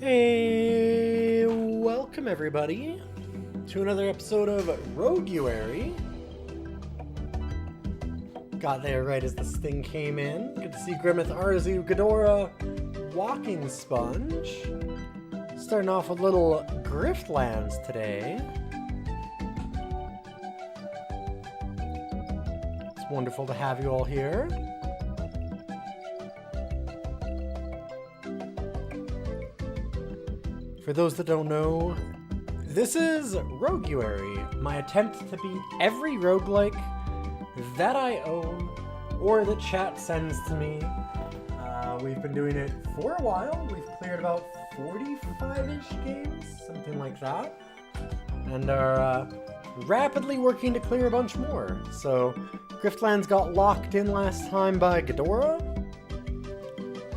Hey, welcome everybody to another episode of Roguary. Got there right as this thing came in. Good to see Grimmeth, Arzu, Ghidorah, Walking Sponge. Starting off with little Griftlands today. It's wonderful to have you all here. For those that don't know, this is Roguary, my attempt to beat every roguelike that I own or that chat sends to me. We've been doing it for a while. We've cleared about 45-ish games, something like that, and are rapidly working to clear a bunch more. So Griftlands got locked in last time by Ghidorah,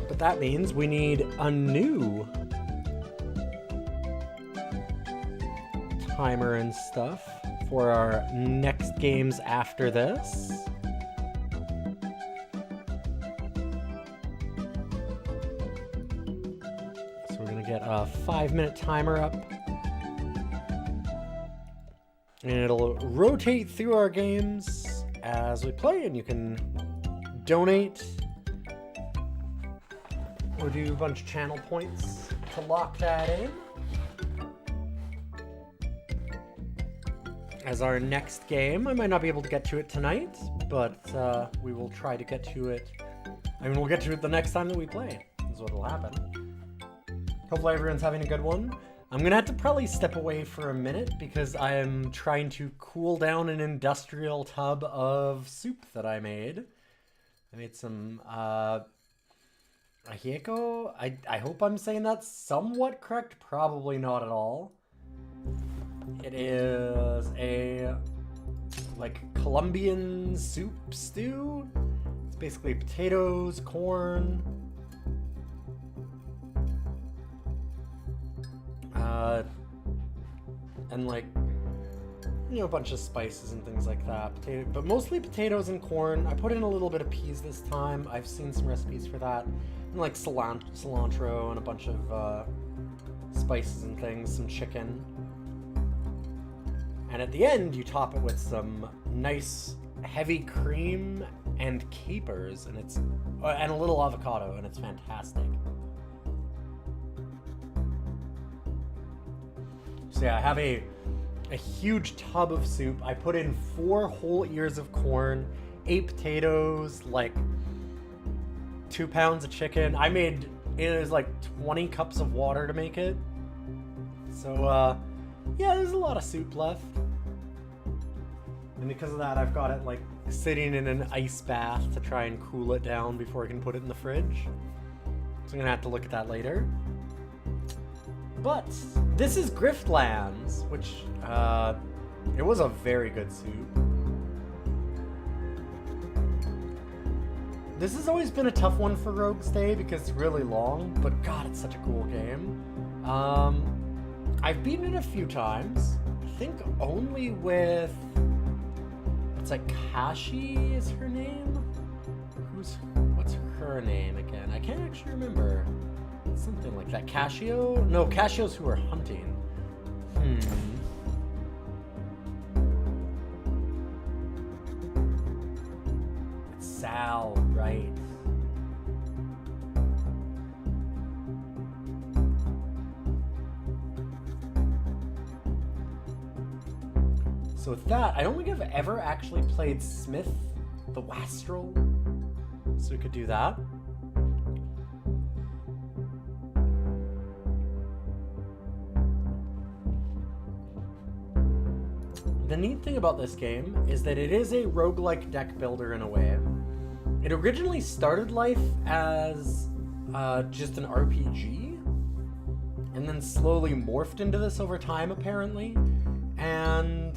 but that means we need a new timer and stuff for our next games after this. So we're gonna get a 5-minute timer up, and it'll rotate through our games as we play, and you can donate or do a bunch of channel points to lock that in. As our next game, I might not be able to get to it tonight, but we will try to get to it. I mean, we'll get to it the next time that we play, is what will happen. Hopefully everyone's having a good one. I'm gonna have to probably step away for a minute because I am trying to cool down an industrial tub of soup that I made. I made some ahieko. I hope I'm saying that somewhat correct, probably not at all. It is a Colombian soup stew. It's basically potatoes, corn, and a bunch of spices and things like that. But mostly potatoes and corn. I put in a little bit of peas this time. I've seen some recipes for that, and cilantro and a bunch of spices and things, some chicken. And at the end, you top it with some nice heavy cream and capers, and and a little avocado, and it's fantastic. So yeah, I have a huge tub of soup. I put in 4 whole ears of corn, 8 potatoes, 2 pounds of chicken. It was 20 cups of water to make it. So yeah, there's a lot of soup left. And because of that, I've got it sitting in an ice bath to try and cool it down before I can put it in the fridge. So I'm gonna have to look at that later. But this is Griftlands, which it was a very good soup. This has always been a tough one for Rogue's Day because it's really long, but God, it's such a cool game. I've beaten it a few times. I think only with... It's Kashi is her name? What's her name again? I can't actually remember. Something like that. Casio? No, Casio's who are hunting. It's Sal, right. So with that, I don't think I've ever actually played Smith the Wastrel, so we could do that. The neat thing about this game is that it is a roguelike deck builder in a way. It originally started life as just an RPG, and then slowly morphed into this over time, apparently. And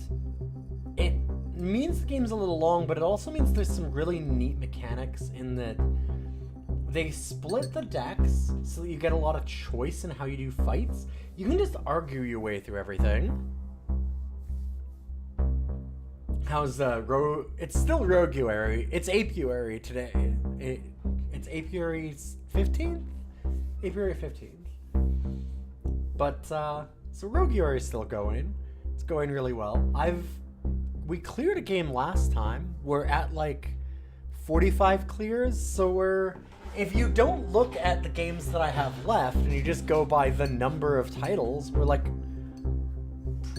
it means the game's a little long, but it also means there's some really neat mechanics in that they split the decks so that you get a lot of choice in how you do fights. You can just argue your way through everything. How's it's still Roguary. It's Apiary today. It's Apiary 15th? Apiary 15th. But, so Roguary is still going. It's going really well. We cleared a game last time. We're at like 45 clears, so if you don't look at the games that I have left and you just go by the number of titles, we're like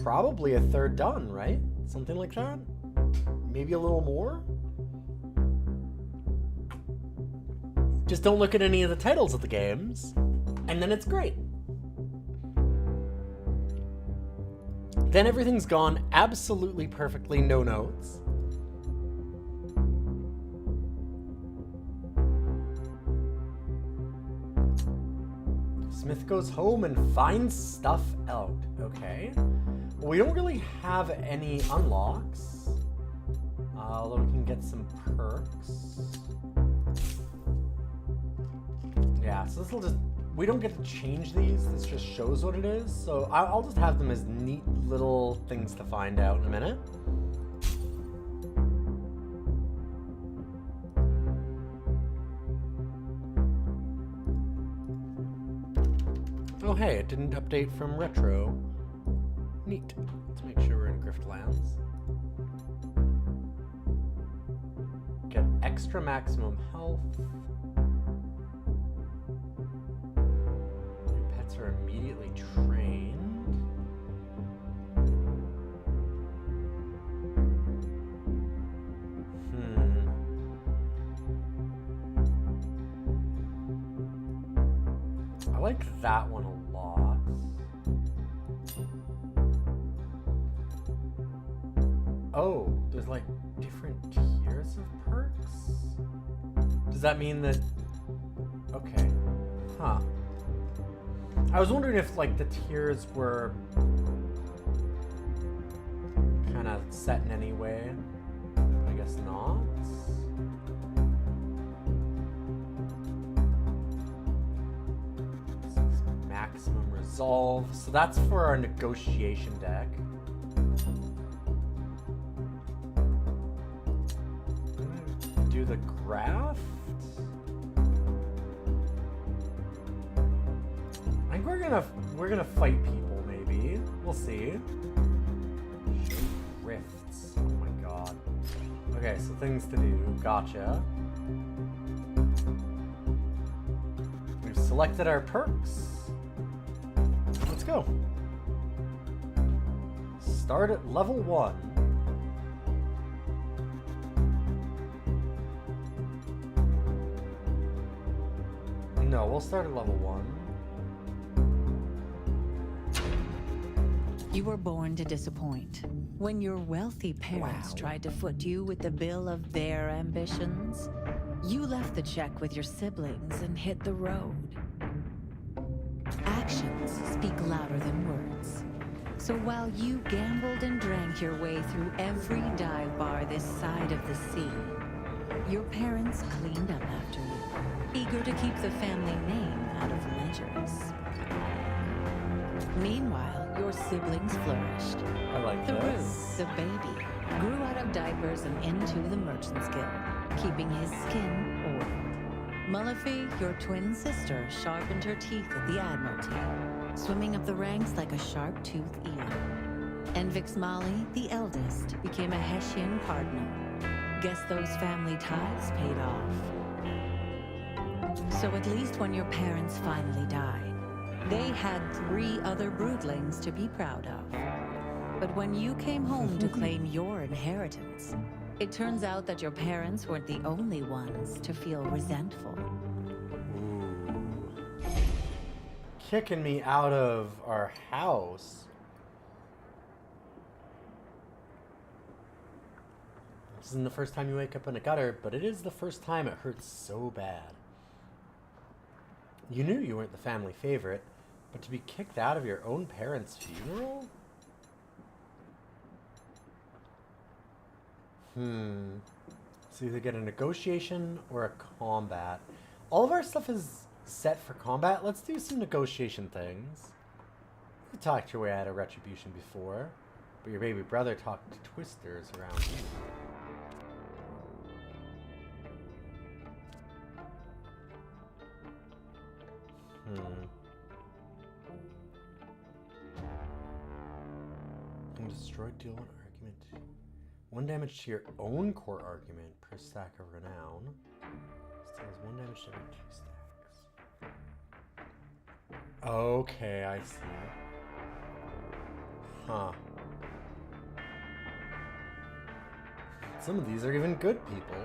probably a third done, right? Something like that? Maybe a little more? Just don't look at any of the titles of the games, and then it's great. Then everything's gone absolutely perfectly, no notes. Smith goes home and finds stuff out. Okay. Well, we don't really have any unlocks. Although we can get some perks. Yeah, so this will just... We don't get to change these. This just shows what it is. So I'll just have them as neat little things to find out in a minute. Oh hey, it didn't update from Retro. Neat. Let's make sure we're in Griftlands. Get extra maximum health. Your pets are immediately trained. I like that one a lot. Oh, there's like different tiers of perks? Does that mean that... Okay. Huh. I was wondering if like the tiers were kind of set in any way. I guess not. Maximum resolve. So that's for our negotiation deck. Do the graft? I think we're gonna fight people, maybe. We'll see. Rifts. Oh my god. Okay, so things to do. Gotcha. We've selected our perks. Let's go. Start at level 1. No, we'll start at level 1. You were born to disappoint. When your wealthy parents tried to foot you with the bill of their ambitions, you left the check with your siblings and hit the road. Actions speak louder than words. So while you gambled and drank your way through every dive bar this side of the sea, your parents cleaned up after you, eager to keep the family name out of ledgers. Meanwhile, your siblings flourished. I like the this. Roo, the baby, grew out of diapers and into the Merchant's Guild, keeping his skin oiled. Mullafi, your twin sister, sharpened her teeth at the Admiralty, swimming up the ranks like a sharp-toothed eel. And Vixmali, the eldest, became a Hessian cardinal. Guess those family ties paid off. So at least when your parents finally died, they had 3 other broodlings to be proud of. But when you came home to claim your inheritance, it turns out that your parents weren't the only ones to feel resentful. Ooh. Kicking me out of our house. This isn't the first time you wake up in a gutter, but it is the first time it hurts so bad. You knew you weren't the family favorite, but to be kicked out of your own parents' funeral? So either get a negotiation or a combat. All of our stuff is set for combat. Let's do some negotiation things. You talked your way out of retribution before, but your baby brother talked to twisters around you. Destroyed, deal 1 argument. 1 damage to your own core argument per stack of renown. Deals 1 damage to every 2 stacks. Okay, I see. Huh. Some of these are even good people.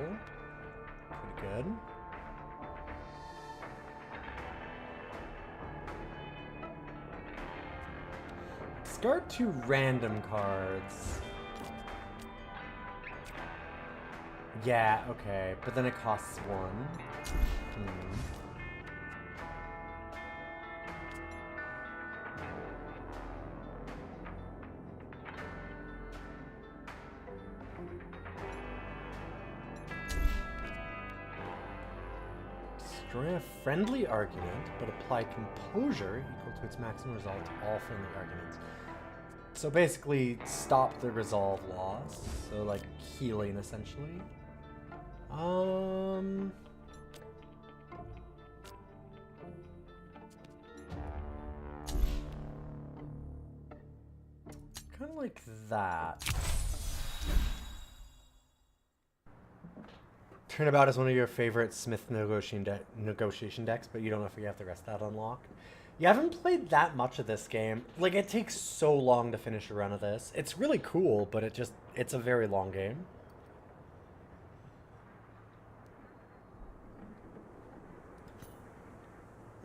Pretty good. Discard 2 random cards. Yeah, okay, but then it costs 1. Destroy a friendly argument, but apply composure equal to its maximum result to all friendly arguments. So basically, stop the resolve loss. So like healing, essentially. Kind of like that. Turnabout is one of your favorite Smith negotiation decks, but you don't know if you have the rest of that unlocked. You haven't played that much of this game. Like, it takes so long to finish a run of this. It's really cool, but it's a very long game.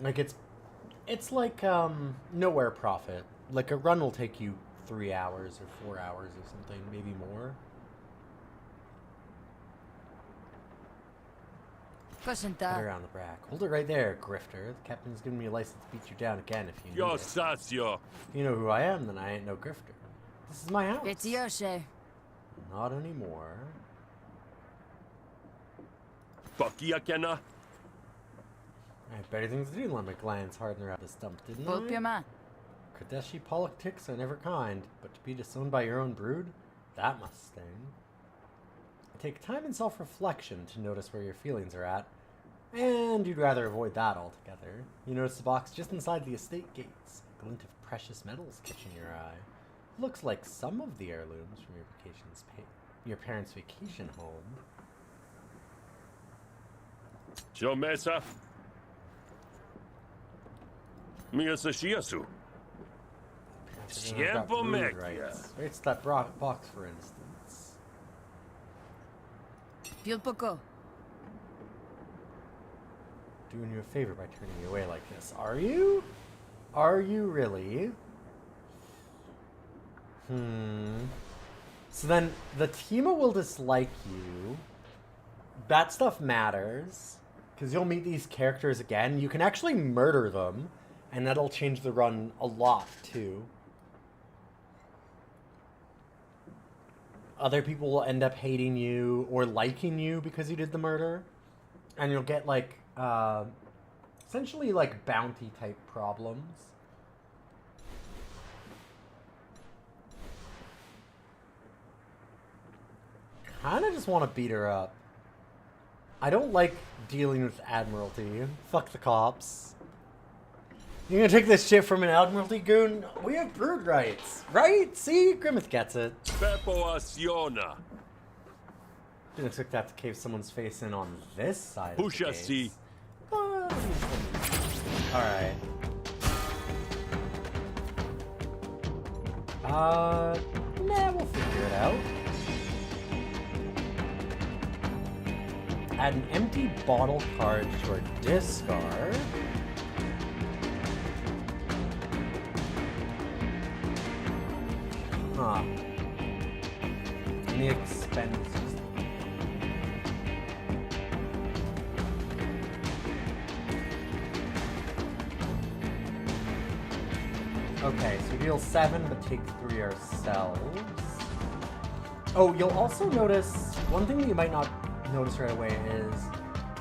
Like, it's like, Nowhere Profit. Like, a run will take you 3 hours or 4 hours or something, maybe more. Get around the brack. Hold it right there, grifter. The captain's giving me a license to beat you down again if you need it. If you know who I am, then I ain't no grifter. This is my house. It's Yoshe. Not anymore. I had better things to do than let my glands harden around the stump, didn't I? Kodeshi politics are never kind, but to be disowned by your own brood, that must sting. Take time and self-reflection to notice where your feelings are at, and you'd rather avoid that altogether. You notice the box just inside the estate gates, a glint of precious metals catching your eye. Looks like some of the heirlooms from your parents' vacation home. Jomesa. Miyasashiyasu. Tiempo Mekia. It's that box, for instance. Poco. Doing you a favor by turning me away like this. Are you? Are you really? So then the Tima will dislike you. That stuff matters, because you'll meet these characters again. You can actually murder them, and that'll change the run a lot, too. Other people will end up hating you or liking you because you did the murder. And you'll get, like, essentially, like, bounty-type problems. Kinda just want to beat her up. I don't like dealing with Admiralty. Fuck the cops. You're gonna take this shit from an Admiralty goon? We have brood rights, right? See? Grimmeth gets it. Pepoaciona. Didn't expect to have to cave someone's face in on this side of the Pushasi. gates. Alright. Nah, we'll figure it out. Add an empty bottle card to your discard. Huh. And the expense. Okay, so deal 7, but take 3 ourselves. Oh, you'll also notice, one thing that you might not notice right away is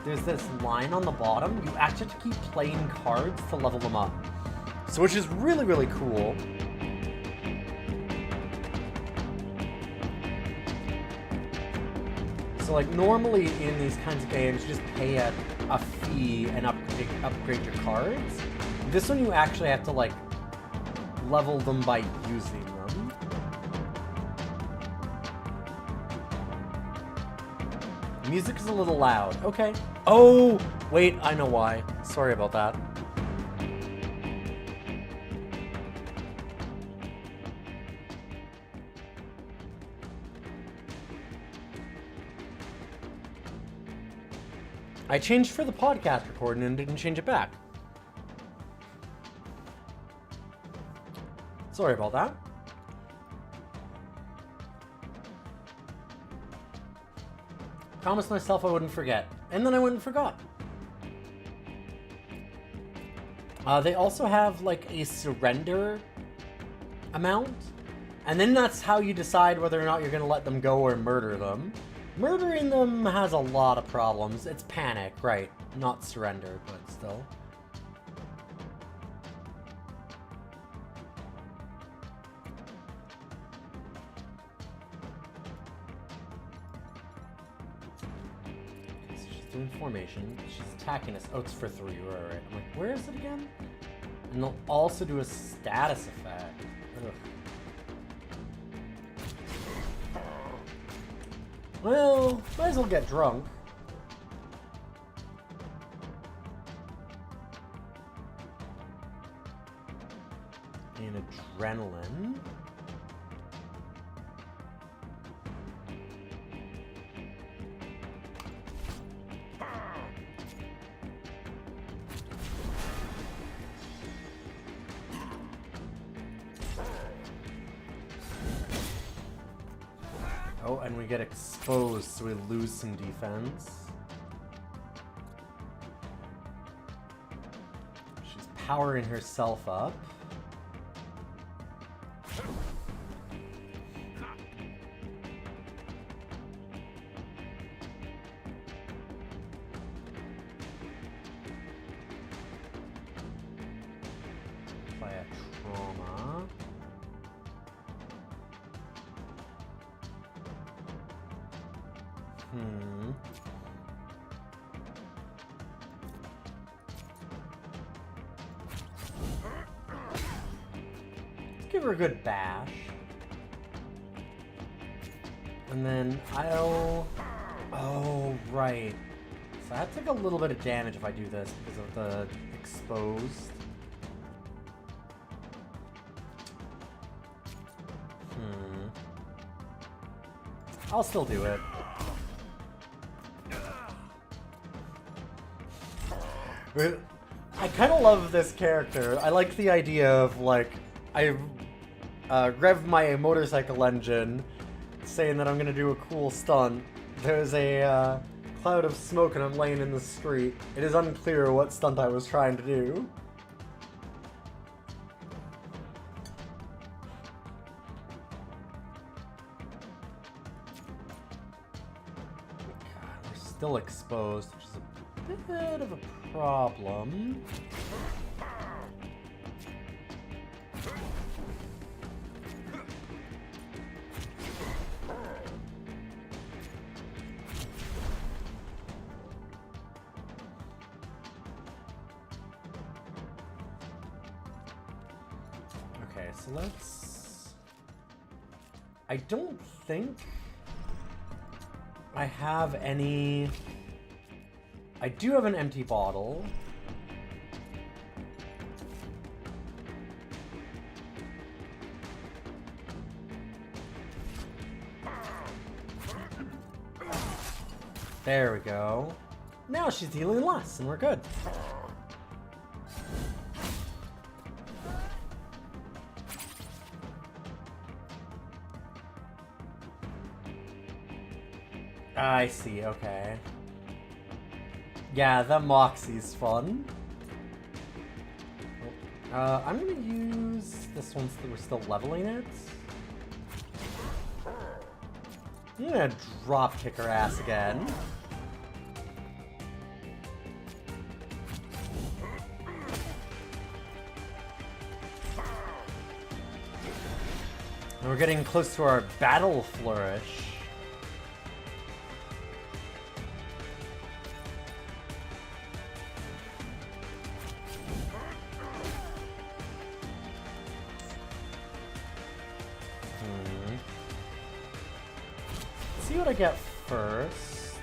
there's this line on the bottom. You actually have to keep playing cards to level them up. So, which is really, really cool. So, like, normally in these kinds of games, you just pay a fee and upgrade your cards. This one you actually have to, like, level them by using them. Music is a little loud. Okay. Oh, wait, I know why. Sorry about that. I changed for the podcast recording and didn't change it back. Sorry about that. Promised myself I wouldn't forget, and then I went and forgot. They also have like a surrender amount, and then that's how you decide whether or not you're gonna let them go or murder them. Murdering them has a lot of problems. It's panic, right? Not surrender, but still. Doing formation. She's attacking us. Oh, it's for 3. Right. I'm like, where is it again? And they'll also do a status effect. Ugh. Well, might as well get drunk. And adrenaline. Oh, and we get exposed, so we lose some defense. She's powering herself up. Apply a trauma. Let's give her a good bash. And then I'll... Oh, right. So I take a little bit of damage if I do this because of the exposed. I'll still do it. I kind of love this character. I like the idea of, like, I rev my motorcycle engine, saying that I'm gonna do a cool stunt. There's a cloud of smoke and I'm laying in the street. It is unclear what stunt I was trying to do. God, we're still exposed, which is a bit of a problem. Okay, so let's... I don't think I have any... I do have an empty bottle. There we go. Now she's dealing less, and we're good. I see, okay. Yeah, the Moxie's fun. I'm gonna use this one so that we're still leveling it. I'm gonna drop kick her ass again. And we're getting close to our battle flourish. See what I get first.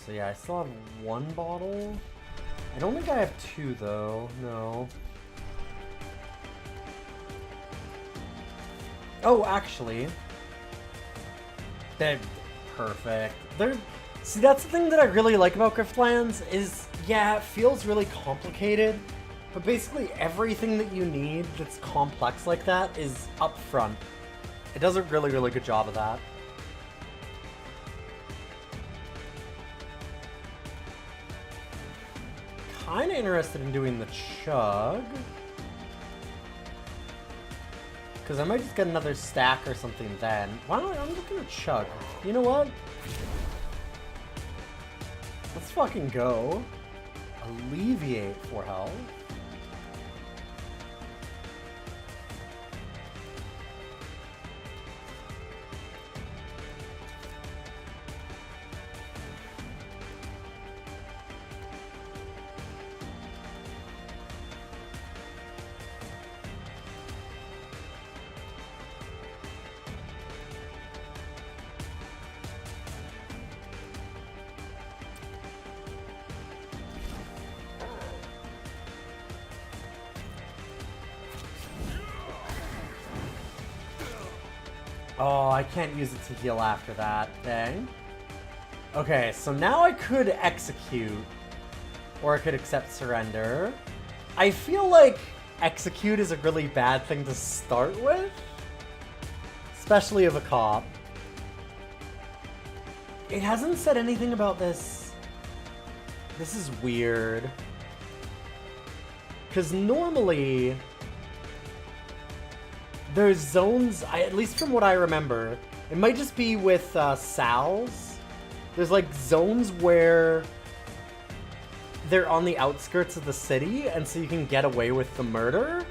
So yeah, I still have 1 bottle. I don't think I have 2 though, no. Oh, actually. They're perfect. See, that's the thing that I really like about Griftlands is, yeah, it feels really complicated, but basically everything that you need that's complex like that is up front. It does a really, really good job of that. Kinda interested in doing the chug. Because I might just get another stack or something then. Why don't I'm looking at chug. You know what? Let's fucking go. Alleviate 4 health. Oh, I can't use it to heal after that. Dang. Okay, so now I could execute. Or I could accept surrender. I feel like execute is a really bad thing to start with. Especially of a cop. It hasn't said anything about this. This is weird. Because normally... there's zones, at least from what I remember, it might just be with Sal's. There's like zones where they're on the outskirts of the city, and so you can get away with the murder.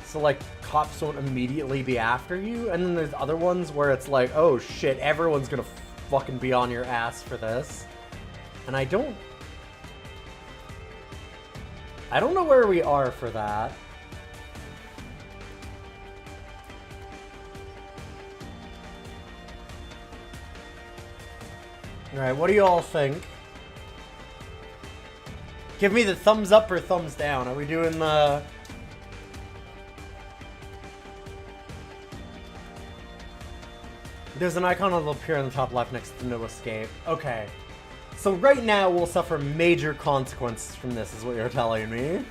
So like cops won't immediately be after you. And then there's other ones where it's like, oh shit, everyone's gonna fucking be on your ass for this. And I don't know where we are for that. Alright, what do you all think? Give me the thumbs up or thumbs down. Are we doing the... There's an icon that'll appear on the top left next to no escape. Okay. So right now we'll suffer major consequences from this, is what you're telling me.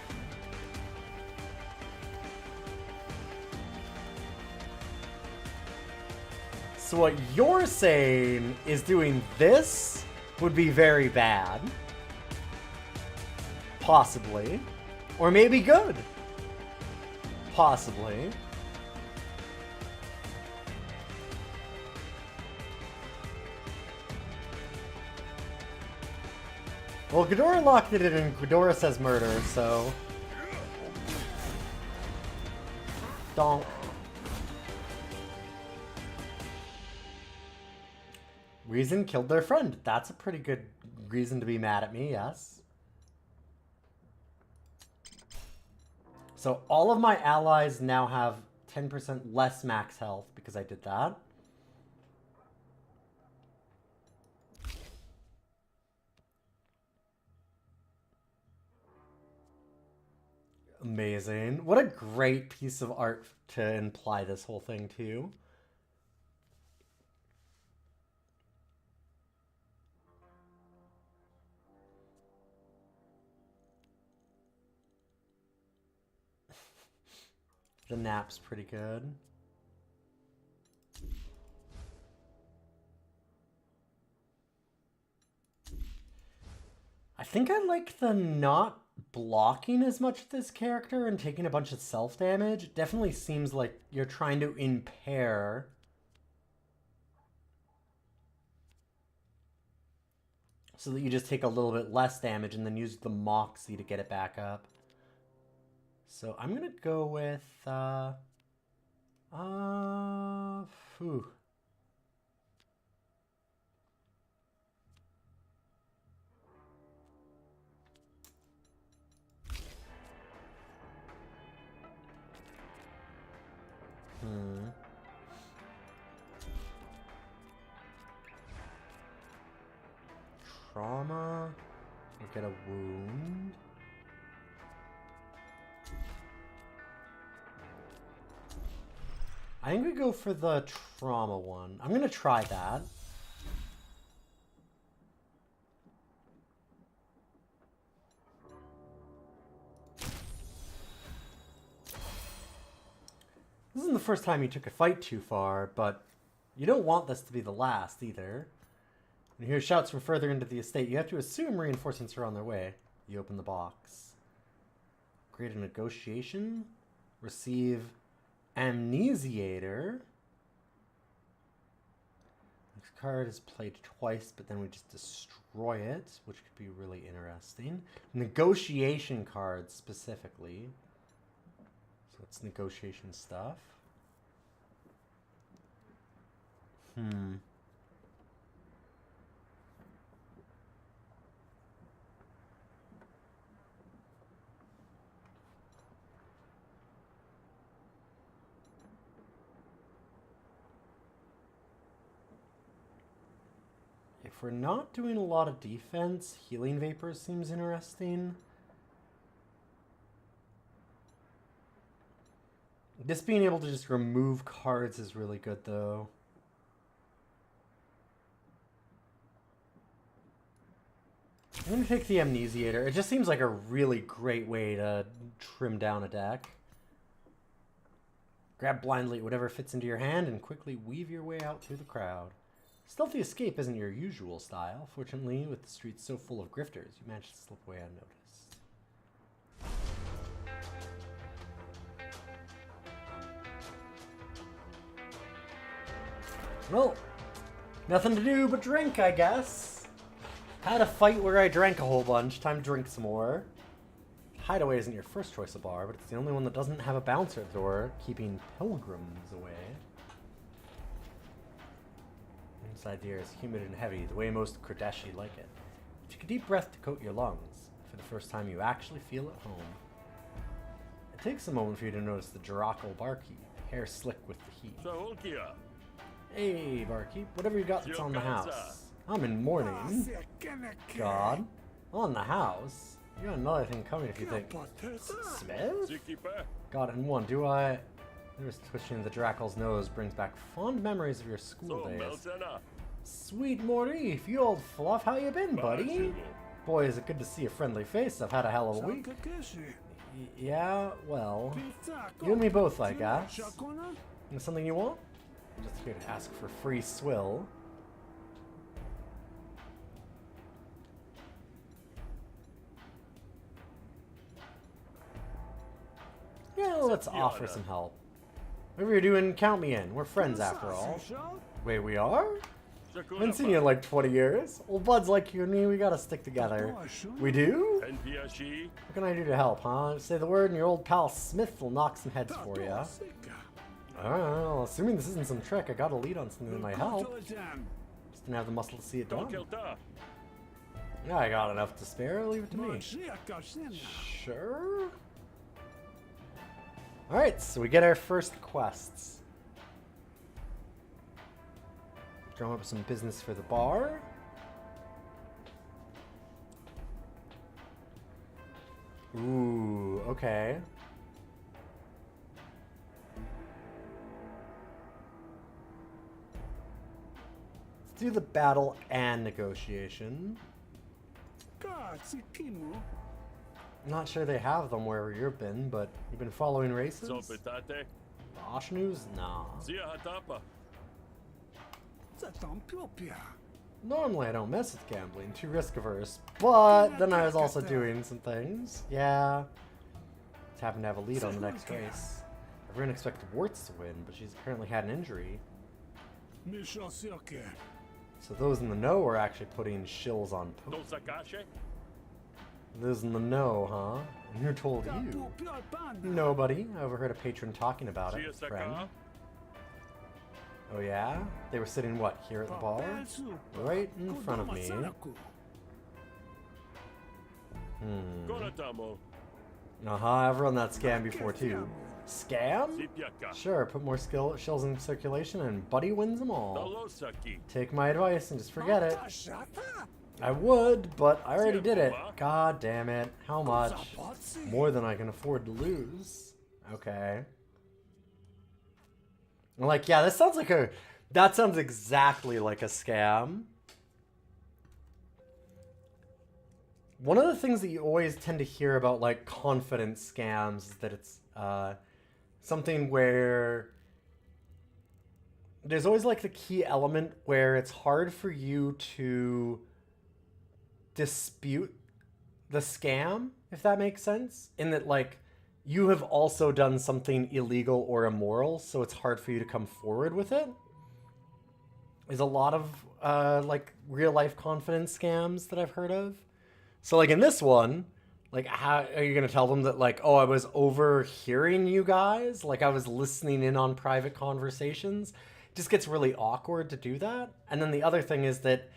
So what you're saying is doing this would be very bad. Possibly. Or maybe good. Possibly. Well, Ghidorah locked it in and Ghidorah says murder, so... Donk. Reason killed their friend. That's a pretty good reason to be mad at me, yes. So all of my allies now have 10% less max health because I did that. Amazing. What a great piece of art to imply this whole thing too. The nap's pretty good. I think I like the not blocking as much of this character and taking a bunch of self-damage. It definitely seems like you're trying to impair so that you just take a little bit less damage and then use the Moxie to get it back up. So I'm gonna go with phew. trauma or get a wound. I think we go for the trauma one. I'm gonna try that. This isn't the first time you took a fight too far, but you don't want this to be the last either. When you hear shouts from further into the estate, you have to assume reinforcements are on their way. You open the box. Create a negotiation. Receive Amnesiator. This card is played twice, but then we just destroy it, which could be really interesting. Negotiation cards specifically. So it's negotiation stuff. If we're not doing a lot of defense, Healing Vapor seems interesting. This being able to just remove cards is really good, though. I'm going to take the Amnesiator. It just seems like a really great way to trim down a deck. Grab blindly at whatever fits into your hand and quickly weave your way out through the crowd. Stealthy escape isn't your usual style. Fortunately, with the streets so full of grifters, you managed to slip away unnoticed. Well, nothing to do but drink, I guess. Had a fight where I drank a whole bunch. Time to drink some more. Hideaway isn't your first choice of bar, but it's the only one that doesn't have a bouncer at the door, keeping pilgrims away. Inside the air is humid and heavy, the way most Kurdeshi like it. Take a deep breath to coat your lungs. For the first time, you actually feel at home. It takes a moment for you to notice the Jiraco barkeep, hair slick with the heat. Hey, barkeep, whatever you got that's on the house. I'm in mourning. God, on the house? You got another thing coming if you think. Smith? Got it in one, do I? There's twitching the Drackel's nose brings back fond memories of your school days. Sweet Maurice, you old fluff, how you been, buddy? Boy, is it good to see a friendly face. I've had a hell of a week. Yeah, well, you and me both, I guess. Is something you want? I'm just here to ask for free swill. Yeah, let's offer some help. Whatever you're doing, count me in. We're friends after all. Wait, we are? Haven't seen you in like 20 years. Old buds like you and me, we gotta stick together. We do? What can I do to help, huh? Say the word and your old pal Smith will knock some heads for you. Well, assuming this isn't some trick, I got a lead on something that might help. Just didn't have the muscle to see it done. Yeah, I got enough to spare. Leave it to me. Sure? Alright, so we get our first quests. Drum up some business for the bar. Ooh, okay. Let's do the battle and negotiation. Not sure they have them wherever you've been, but you've been following races? Bosch news? Nah. Normally I don't mess with gambling, too risk averse, but then I was also doing some things. Yeah. Just happened to have a lead on the next race. Everyone expected Warts to win, but she's apparently had an injury. So those in the know are actually putting shills on post. Those in the know, huh? And who told you? Nobody. I overheard a patron talking about it, friend. Oh yeah? They were sitting, what, here at the bar? Right in front of me. Uh-huh, I've run that scam before too. Scam? Sure, put more shells in circulation and Buddy wins them all. Take my advice and just forget it. I would, but I already did it. God damn it. How much? More than I can afford to lose. Okay. I'm like, yeah, this sounds like a... That sounds exactly like a scam. One of the things that you always tend to hear about, like, confidence scams is that it's something where there's always, like, the key element where it's hard for you to dispute the scam, if that makes sense. In that, like, you have also done something illegal or immoral, so it's hard for you to come forward with it. There's a lot of, like, real-life confidence scams that I've heard of. So, like, in this one, like, how are you going to tell them that, like, oh, I was overhearing you guys? Like, I was listening in on private conversations? It just gets really awkward to do that. And then the other thing is that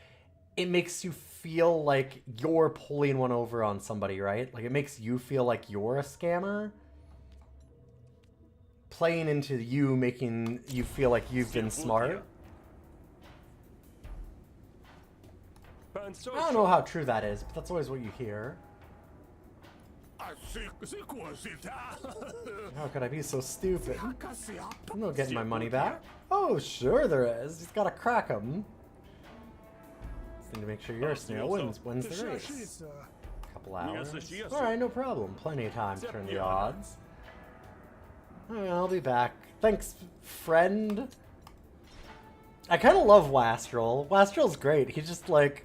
it makes you feel like you're pulling one over on somebody, right? Like, it makes you feel like you're a scammer. Playing into you, making you feel like you've been smart. I don't know how true that is, but that's always what you hear. How could I be so stupid? I'm not getting my money back. Oh, sure there is. Just gotta crack them. Just need to make sure your snail wins the race. Couple hours. Alright, no problem. Plenty of time to turn the odds. Alright, I'll be back. Thanks, friend. I kind of love Wastrel. Wastrel's great. He's just like...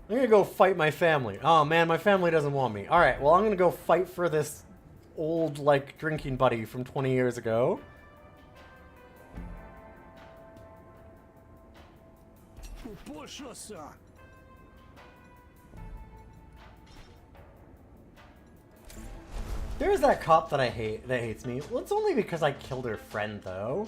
I'm gonna go fight my family. Oh man, my family doesn't want me. Alright, well I'm gonna go fight for this old, like, drinking buddy from 20 years ago. There's that cop that I hate, that hates me. Well, it's only because I killed her friend, though.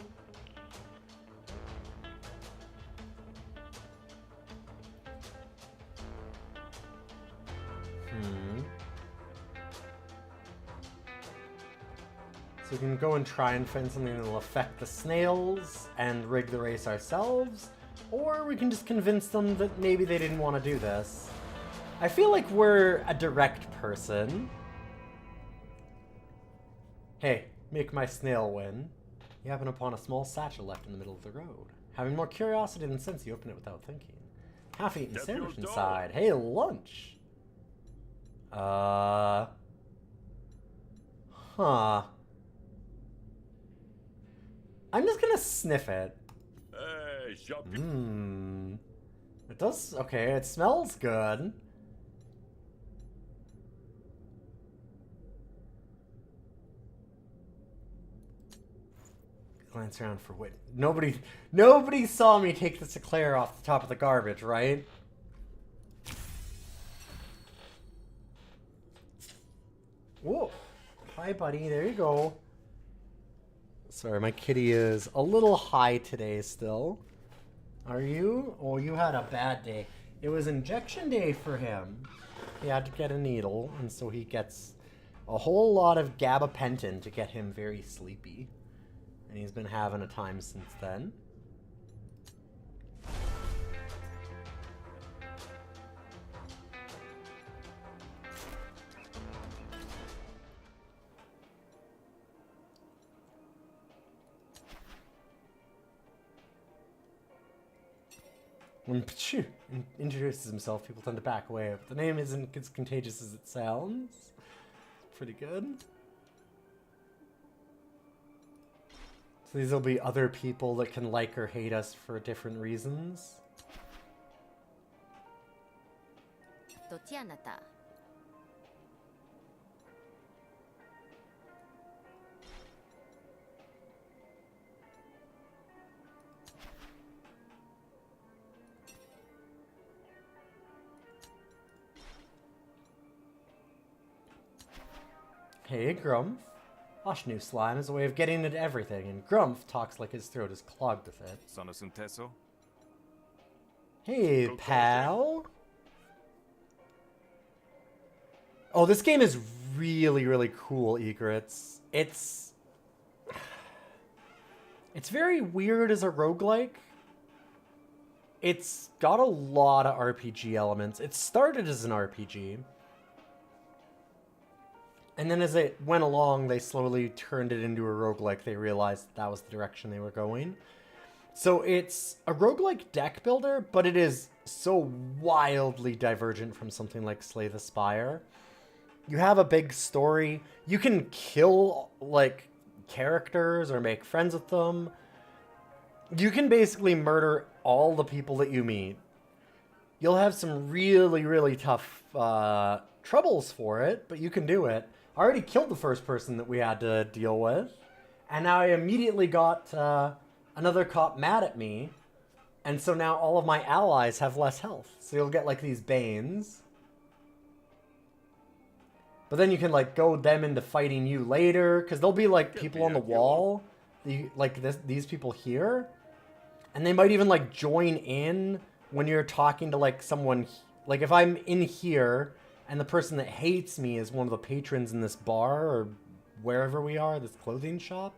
So we can go and try and find something that will affect the snails and rig the race ourselves, or we can just convince them that maybe they didn't want to do this. I feel like we're a direct person. Hey, make my snail win. You happen upon a small satchel left in the middle of the road. Having more curiosity than sense, you open it without thinking. Half-eaten sandwich inside. Hey, lunch! Huh. I'm just gonna sniff it. It does, okay, it smells good. Glance around for wit. Nobody saw me take this eclair off the top of the garbage, right? Whoa. Hi, buddy. There you go. Sorry, my kitty is a little high today still. Are you? Oh, you had a bad day. It was injection day for him. He had to get a needle, and so he gets a whole lot of gabapentin to get him very sleepy. And he's been having a time since then. When Pichu introduces himself, people tend to back away, but the name isn't as contagious as it sounds. Pretty good. So these will be other people that can like or hate us for different reasons. Hey, Grumph. Hush, new slime is a way of getting into everything, and Grumph talks like his throat is clogged with it. Hey, pal. Oh, this game is really, really cool, Egrets. It's very weird as a roguelike. It's got a lot of RPG elements. It started as an RPG. And then as it went along, they slowly turned it into a roguelike. They realized that was the direction they were going. So it's a roguelike deck builder, but it is so wildly divergent from something like Slay the Spire. You have a big story. You can kill, like, characters or make friends with them. You can basically murder all the people that you meet. You'll have some really, really tough troubles for it, but you can do it. I already killed the first person that we had to deal with, and now I immediately got another cop mad at me, and so now all of my allies have less health. So you'll get, like, these Banes. But then you can, like, goad them into fighting you later, because there'll be, like, people on the wall, these people here, and they might even, like, join in when you're talking to, like, someone, like, if I'm in here, and the person that hates me is one of the patrons in this bar, or wherever we are, this clothing shop,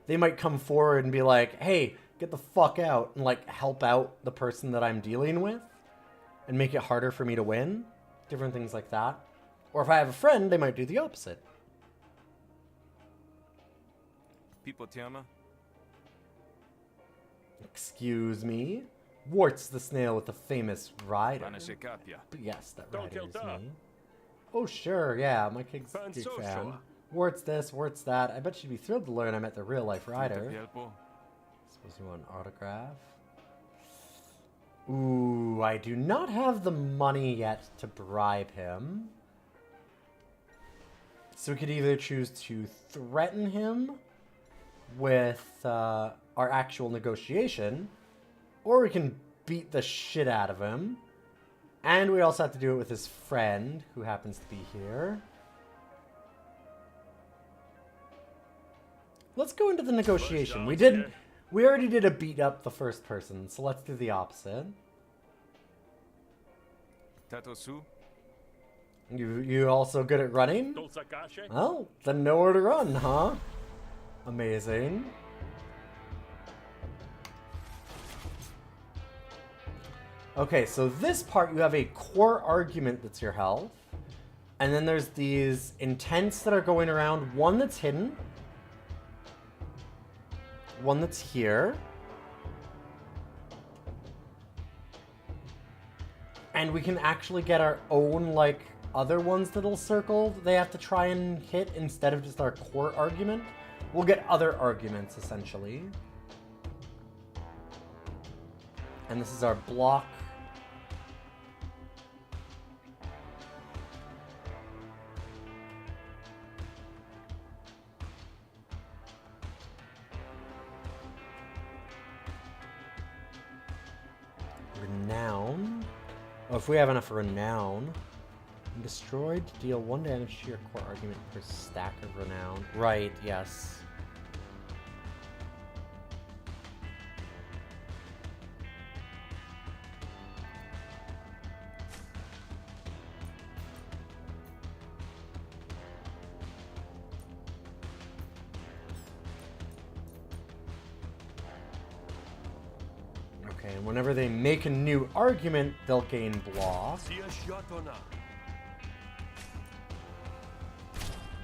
they might come forward and be like, hey, get the fuck out, and, like, help out the person that I'm dealing with, and make it harder for me to win. Different things like that. Or if I have a friend, they might do the opposite. People Tiama? Excuse me? Wart's the snail with the famous rider. Vanashekapia. But yes, that Don't rider kill is that. me. Oh, sure, yeah, my kid's a Fan big social. fan. Wart's this, Wart's that. I bet she'd be thrilled to learn I met the real-life rider. Suppose you want an autograph? Ooh, I do not have the money yet to bribe him. So we could either choose to threaten him with our actual negotiation, or we can beat the shit out of him. And we also have to do it with his friend, who happens to be here. Let's go into the negotiation. We already did a beat up the first person, so let's do the opposite. Tatosu? You also good at running? Dolsakashi? Well, then nowhere to run, huh? Amazing. Okay, so this part you have a core argument that's your health. And then there's these intents that are going around. One that's hidden. One that's here. And we can actually get our own, like, other ones that'll circle they have to try and hit instead of just our core argument. We'll get other arguments, essentially. And this is our block. Renown. Oh, if we have enough renown. Destroyed to deal 1 damage to your core argument per stack of renown. Right, yes. Okay, and whenever they make a new argument, they'll gain block. Siashiatona.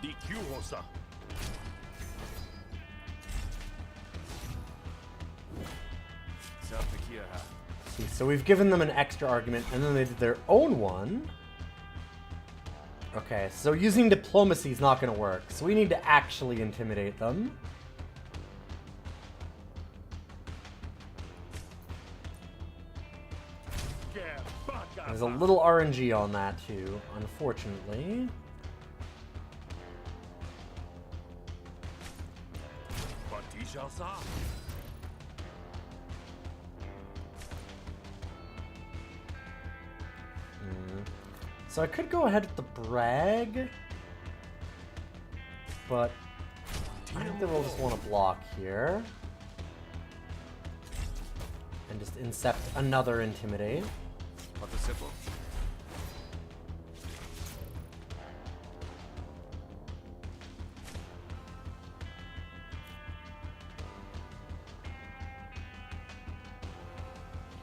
Dikyuhosa. See, so we've given them an extra argument, and then they did their own one. Okay, so using diplomacy is not going to work, so we need to actually intimidate them. There's a little RNG on that, too, unfortunately. So I could go ahead with the brag, but I think that we'll just want to block here. And just incept another intimidate.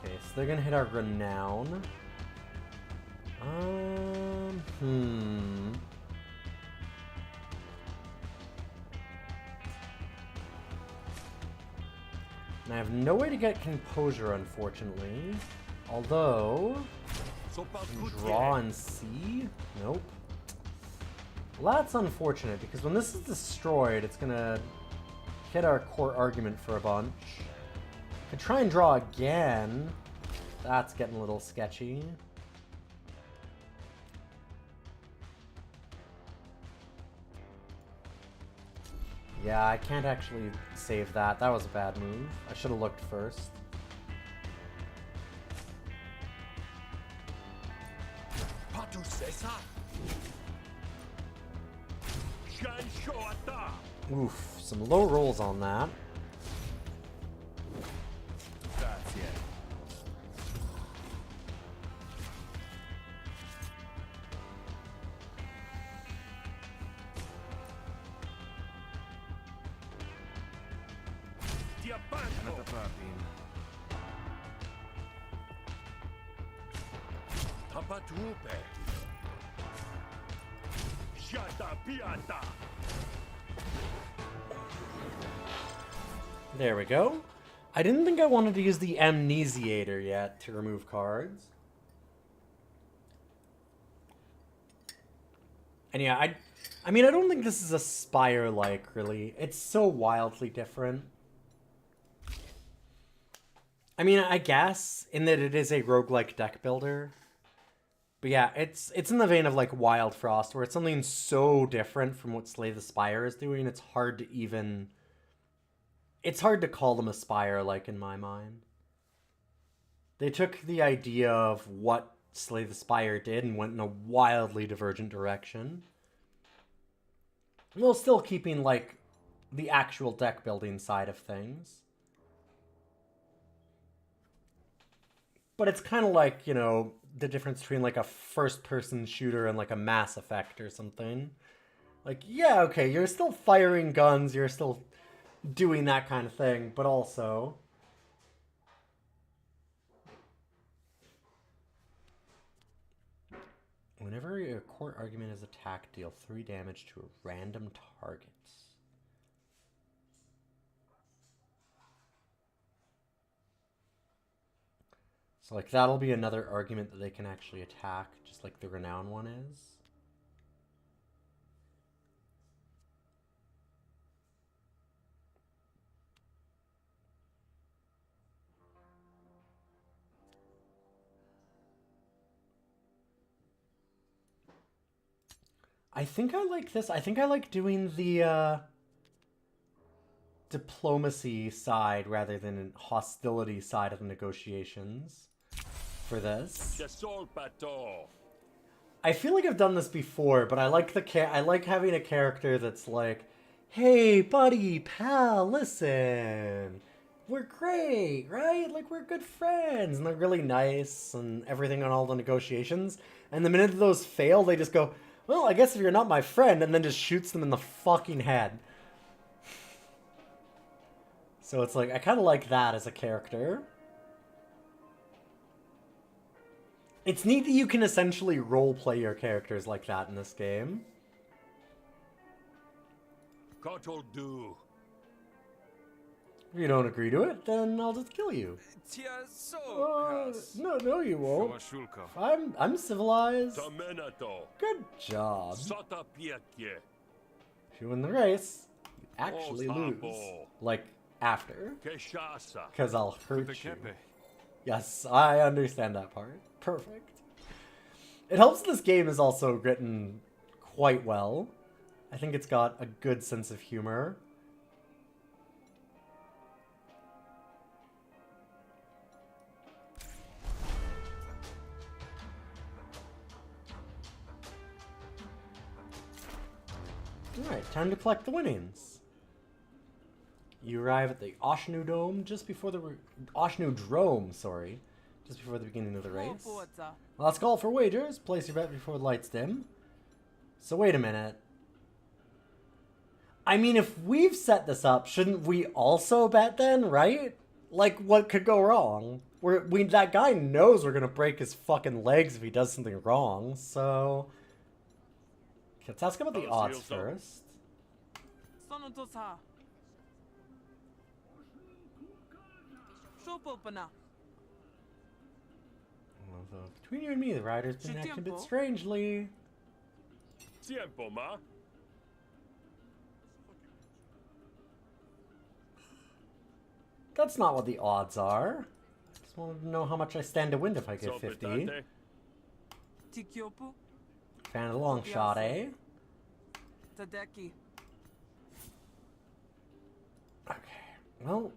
Okay, so they're gonna hit our renown. And I have no way to get composure, unfortunately. Although, draw and see? Nope. Well, that's unfortunate, because when this is destroyed, it's gonna hit our core argument for a bunch. Could try and draw again. That's getting a little sketchy. Yeah, I can't actually save that. That was a bad move. I should have looked first. Oof, some low rolls on that. There we go. I didn't think I wanted to use the Amnesiator yet to remove cards. And yeah, I mean, I don't think this is a Spire-like, really. It's so wildly different. I mean, I guess, in that it is a roguelike deck builder. But yeah, it's in the vein of, like, Wild Frost, where it's something so different from what Slay the Spire is doing, it's hard to even... It's hard to call them a Spire, like, in my mind. They took the idea of what Slay the Spire did and went in a wildly divergent direction. While still keeping, like, the actual deck building side of things. But it's kind of like, you know, the difference between, like, a first-person shooter and, like, a Mass Effect or something. Like, yeah, okay, you're still firing guns, you're still doing that kind of thing, but also... Whenever a court argument is attacked, deal 3 damage to a random target. So, like, that'll be another argument that they can actually attack, just like the Renown one is. I think I like this. I think I like doing the diplomacy side rather than hostility side of the negotiations for this. I feel like I've done this before, but I like I like having a character that's like, "Hey, buddy, pal, listen. We're great, right? Like, we're good friends." And they're really nice and everything on all the negotiations. And the minute those fail, they just go, "Well, I guess if you're not my friend," and then just shoots them in the fucking head. So it's like, I kind of like that as a character. It's neat that you can essentially roleplay your characters like that in this game. If you don't agree to it, then I'll just kill you. No, you won't. I'm civilized. Good job. If you win the race, you actually lose. Like, after. Because I'll hurt you. Yes, I understand that part. Perfect. It helps this game is also written quite well. I think it's got a good sense of humor. Alright, time to collect the winnings. You arrive at the Oshnu Dome just before the... Oshnu Drome, sorry. Just before the beginning of the race. Last call for wagers. Place your bet before the lights dim. So wait a minute. I mean, if we've set this up, shouldn't we also bet then, right? Like, what could go wrong? That guy knows we're gonna break his fucking legs if he does something wrong, so... Let's ask about the odds first. Between you and me, the rider's been acting a bit strangely. Tiempo, ma. That's not what the odds are. Just wanted to know how much I stand to win if I get 50. Fan of the long shot, eh? Tadeki. Okay, well...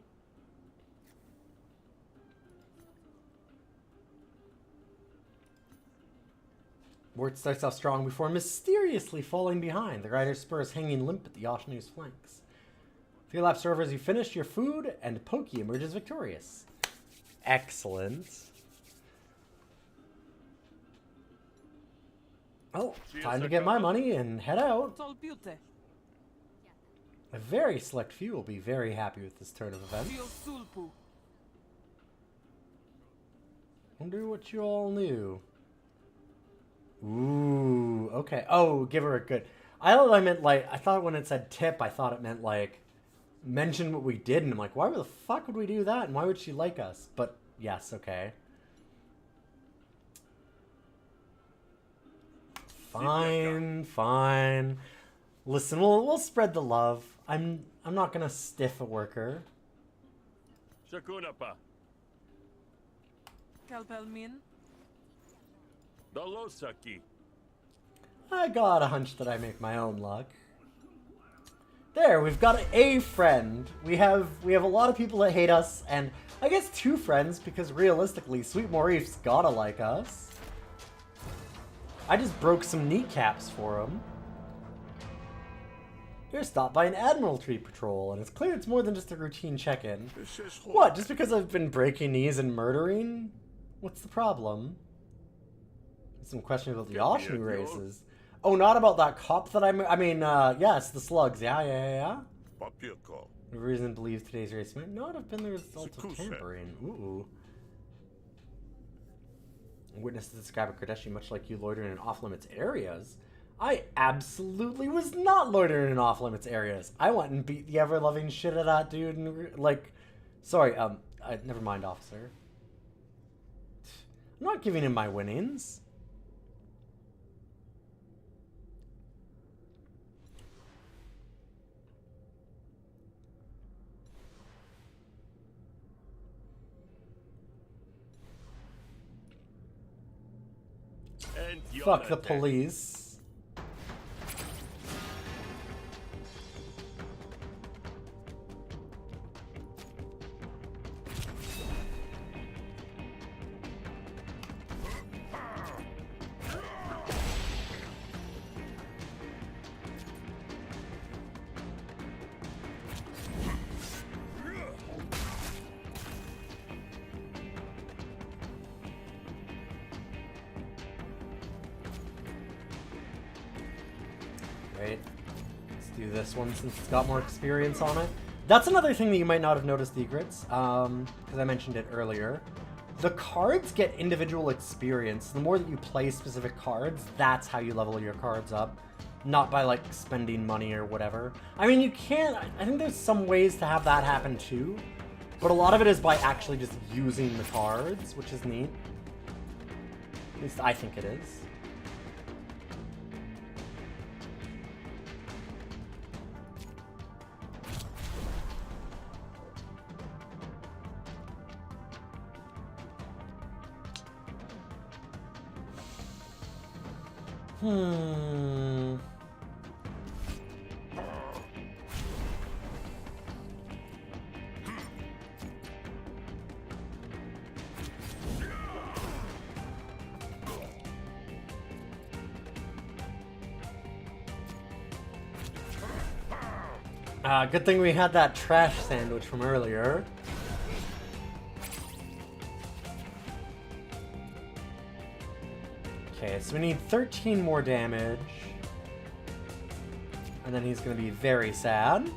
Wort starts off strong before mysteriously falling behind. The rider's spurs hanging limp at the Yoshinu's flanks. 3 laps over as you finish your food, and Pokey emerges victorious. Excellent. Well, time to get my money and head out. A very select few will be very happy with this turn of events. Wonder what you all knew. Ooh, okay. Oh, give her a good... I thought when it said tip, I thought it meant, like, mention what we did, and I'm like, why the fuck would we do that, and why would she like us? But, yes, okay. Fine, fine. Listen, we'll spread the love. I'm not gonna stiff a worker. Shakunapa. Kalpelmin. Dolosaki. I got a hunch that I make my own luck. There, we've got a friend. We have a lot of people that hate us, and I guess 2 friends, because realistically, Sweet Maurice's gotta like us. I just broke some kneecaps for him. You're stopped by an Admiralty patrol, and it's clear it's more than just a routine check-in. What, just because I've been breaking knees and murdering? What's the problem? Some question about the Yoshinu races. Oh, not about that cop that yes, the slugs. Yeah. No reason to believe today's race might not have been the result of tampering. Ooh. Witnesses describe a Kodeshi much like you loitering in off-limits areas. I absolutely was not loitering in off-limits areas. I went and beat the ever-loving shit out of that dude and, like... Sorry, never mind, officer. I'm not giving him my winnings. Fuck the police. Right. Let's do this one since it's got more experience on it. That's another thing that you might not have noticed, Egrets, because I mentioned it earlier. The cards get individual experience. The more that you play specific cards, that's how you level your cards up. Not by, like, spending money or whatever. I mean, you can't... I think there's some ways to have that happen, too. But a lot of it is by actually just using the cards, which is neat. At least I think it is. Good thing we had that trash sandwich from earlier. Okay, so we need 13 more damage. And then he's going to be very sad.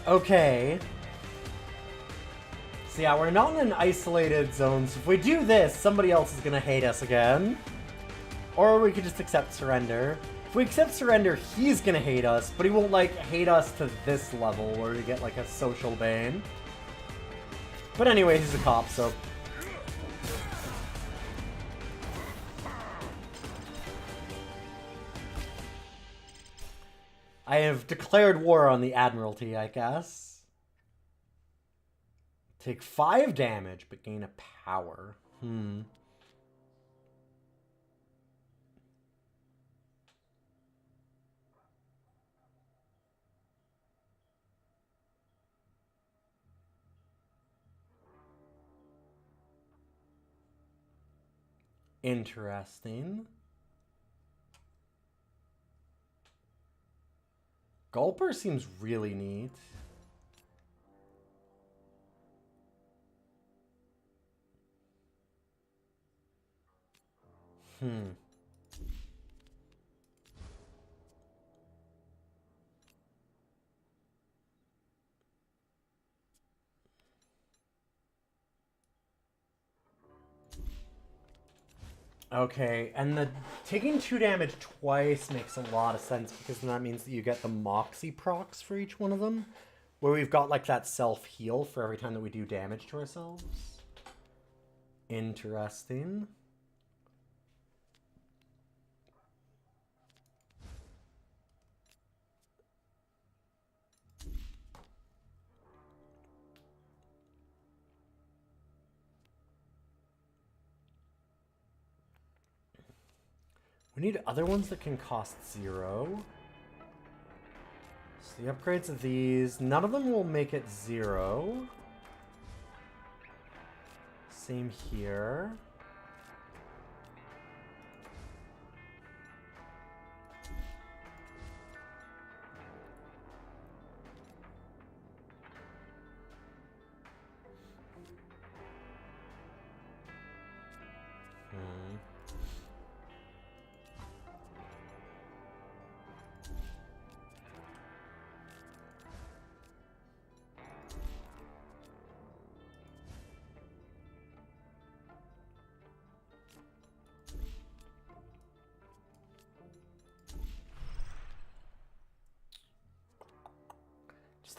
Okay. So yeah, we're not in an isolated zone, so if we do this, somebody else is gonna hate us again. Or we could just accept surrender. If we accept surrender, he's gonna hate us, but he won't, like, hate us to this level where we get, like, a social bane. But anyway, he's a cop, so... I have declared war on the Admiralty, I guess. Take 5 damage, but gain a power. Interesting. Gulper seems really neat. Okay, and the taking 2 damage twice makes a lot of sense because then that means that you get the Moxie procs for each one of them, where we've got like that self-heal for every time that we do damage to ourselves. Interesting. We need other ones that can cost 0. So the upgrades of these, none of them will make it 0. Same here.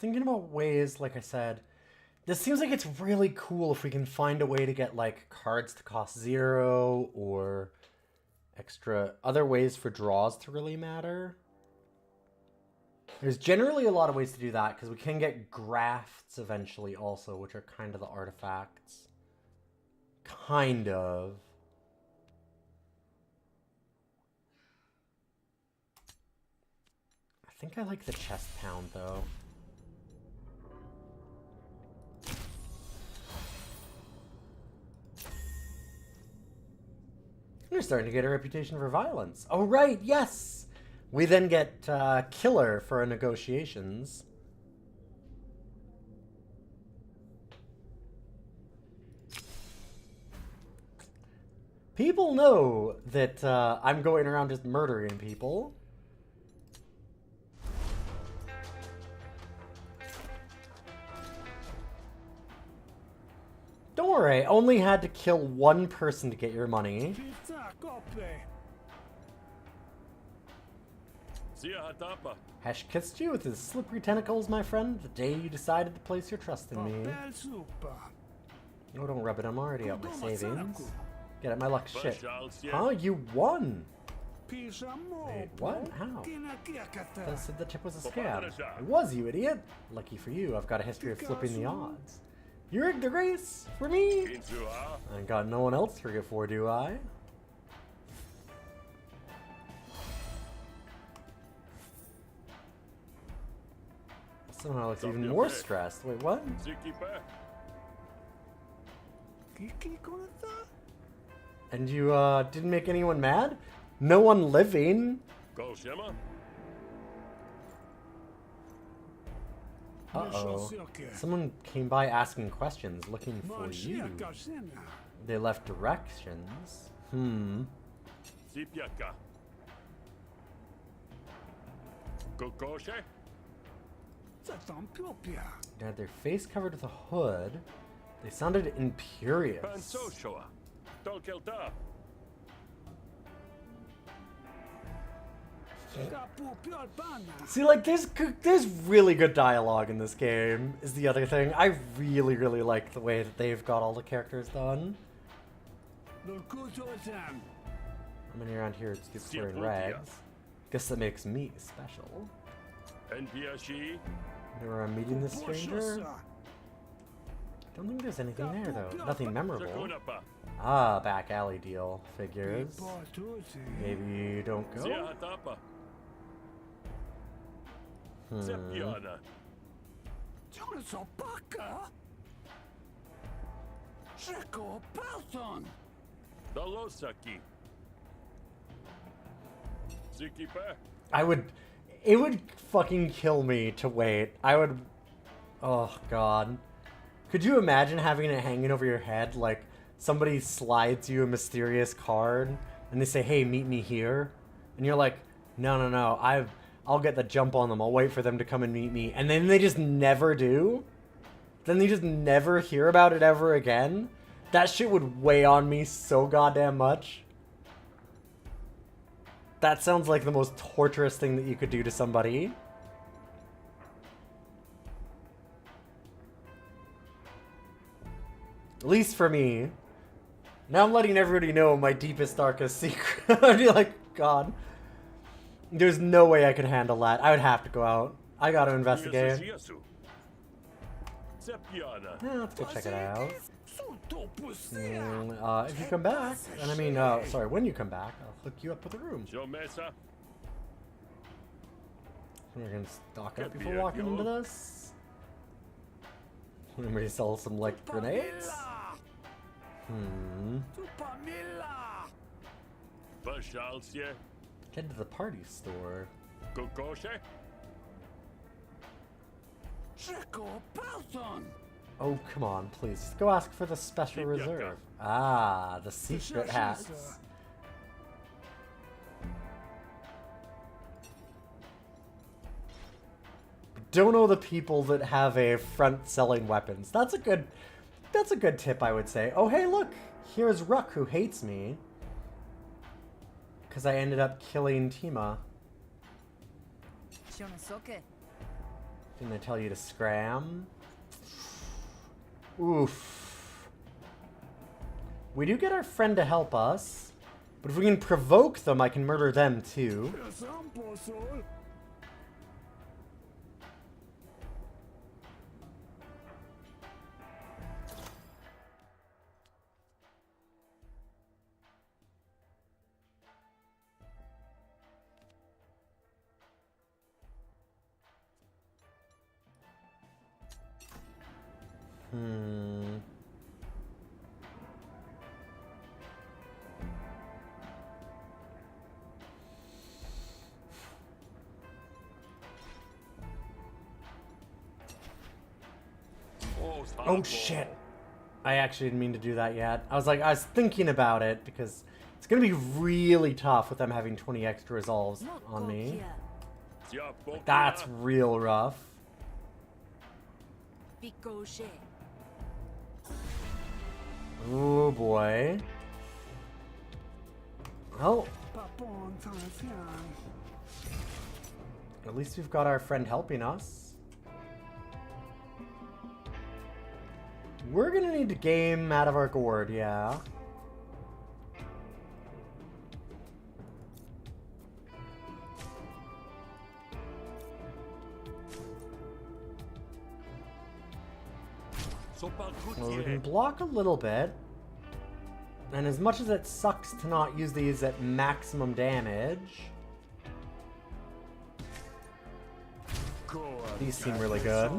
Thinking about ways, like I said, this seems like it's really cool if we can find a way to get like cards to cost 0 or extra other ways for draws to really matter. There's generally a lot of ways to do that because we can get grafts eventually also, which are kind of the artifacts. Kind of. I think I like the chest pound though. You're starting to get a reputation for violence. Oh, right, yes! We then get killer for our negotiations. People know that I'm going around just murdering people. Don't worry, I only had to kill 1 person to get your money. Hesh kissed you with his slippery tentacles, my friend, the day you decided to place your trust in me. Oh, don't rub it, I'm already out my savings. Get at my luck shit. Huh? You won! Wait, what? How? I said the tip was a scam. It was, you idiot! Lucky for you, I've got a history of flipping the odds. You rigged the race for me? I got no one else to rig it for, do I? Somehow looks even more stressed. Wait, what? And you didn't make anyone mad? No one living? Uh-oh. Someone came by asking questions, looking for you. They left directions. They had their face covered with a hood. They sounded imperious. Pansoshoa. Tolkelta. See, like, there's really good dialogue in this game, is the other thing. I really, really like the way that they've got all the characters done. I'm in around here just wearing rags. Guess that makes me special. NPSG. Whenever I'm meeting this stranger. Don't think there's anything there, though. Nothing memorable. Zakunapa. Ah, back alley deal. Figures. Maybe you don't go? Ziahatapa. Zepiana. Dalosaki. Zikipe. It would fucking kill me to wait. Oh god. Could you imagine having it hanging over your head, like somebody slides you a mysterious card and they say, hey, meet me here? And you're like, no, I'll get the jump on them. I'll wait for them to come and meet me. And then they just never do? Then they just never hear about it ever again? That shit would weigh on me so goddamn much. That sounds like the most torturous thing that you could do to somebody. At least for me. Now I'm letting everybody know my deepest, darkest secret. I'd be like, God. There's no way I could handle that. I would have to go out. I gotta investigate. Yeah, let's go check it out. If you come back, and I mean, sorry, when you come back, I'll hook you up with a room. We're gonna stock up before walking into this. Maybe sell some, like, grenades? Head to the party store. Oh, come on, please. Go ask for the special reserve. Ah, the secret hats. Don't know the people that have a front selling weapons. That's a good tip, I would say. Oh, hey, look. Here's Ruck, who hates me. Because I ended up killing Tima. Didn't I tell you to scram? Oof. We do get our friend to help us. But if we can provoke them, I can murder them too. Oh shit. I actually didn't mean to do that yet. I was thinking about it because it's gonna be really tough with them having 20 extra resolves on me. Like, that's real rough. Oh boy. Well, at least we've got our friend helping us. We're gonna need to game out of our gourd, yeah. Well, we can block a little bit. And as much as it sucks to not use these at maximum damage, these seem really good.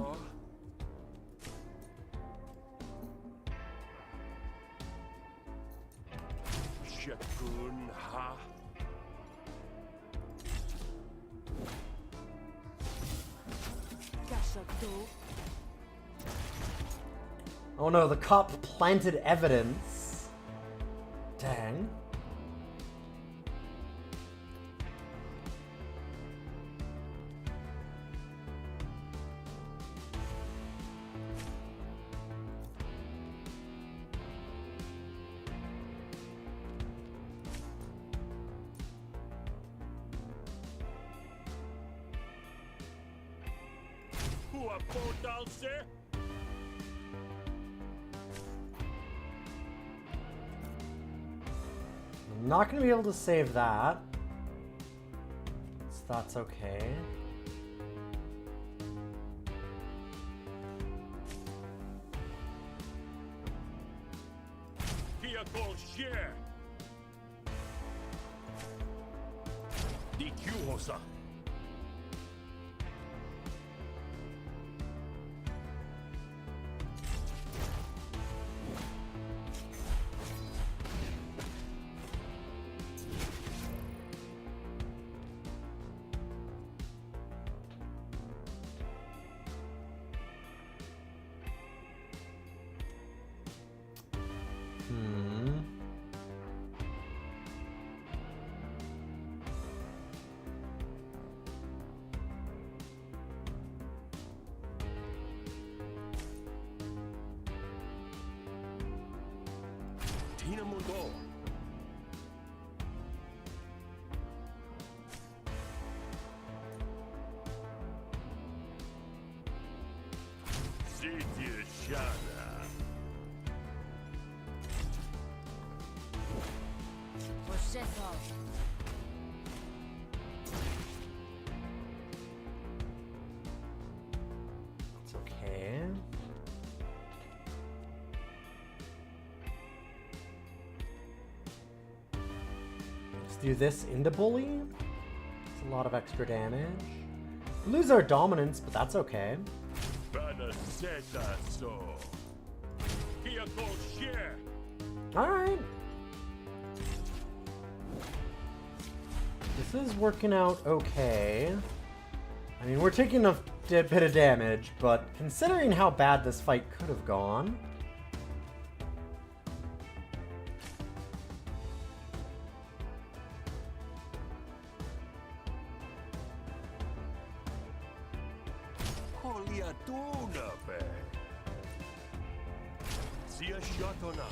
Oh no, the cop planted evidence. Dang. Tua portalse? I'm not gonna be able to save that. So that's okay. Kia call share. Di Kyuhosa. Tina Mundo. City Shana. It's okay. Let's do this into bully. It's a lot of extra damage. We lose our dominance, but that's okay. Banaseta so. Kia call share. Alright. This is working out okay. I mean, we're taking a bit of damage, but considering how bad this fight could have gone... Poliatuna be. Sia Shatona.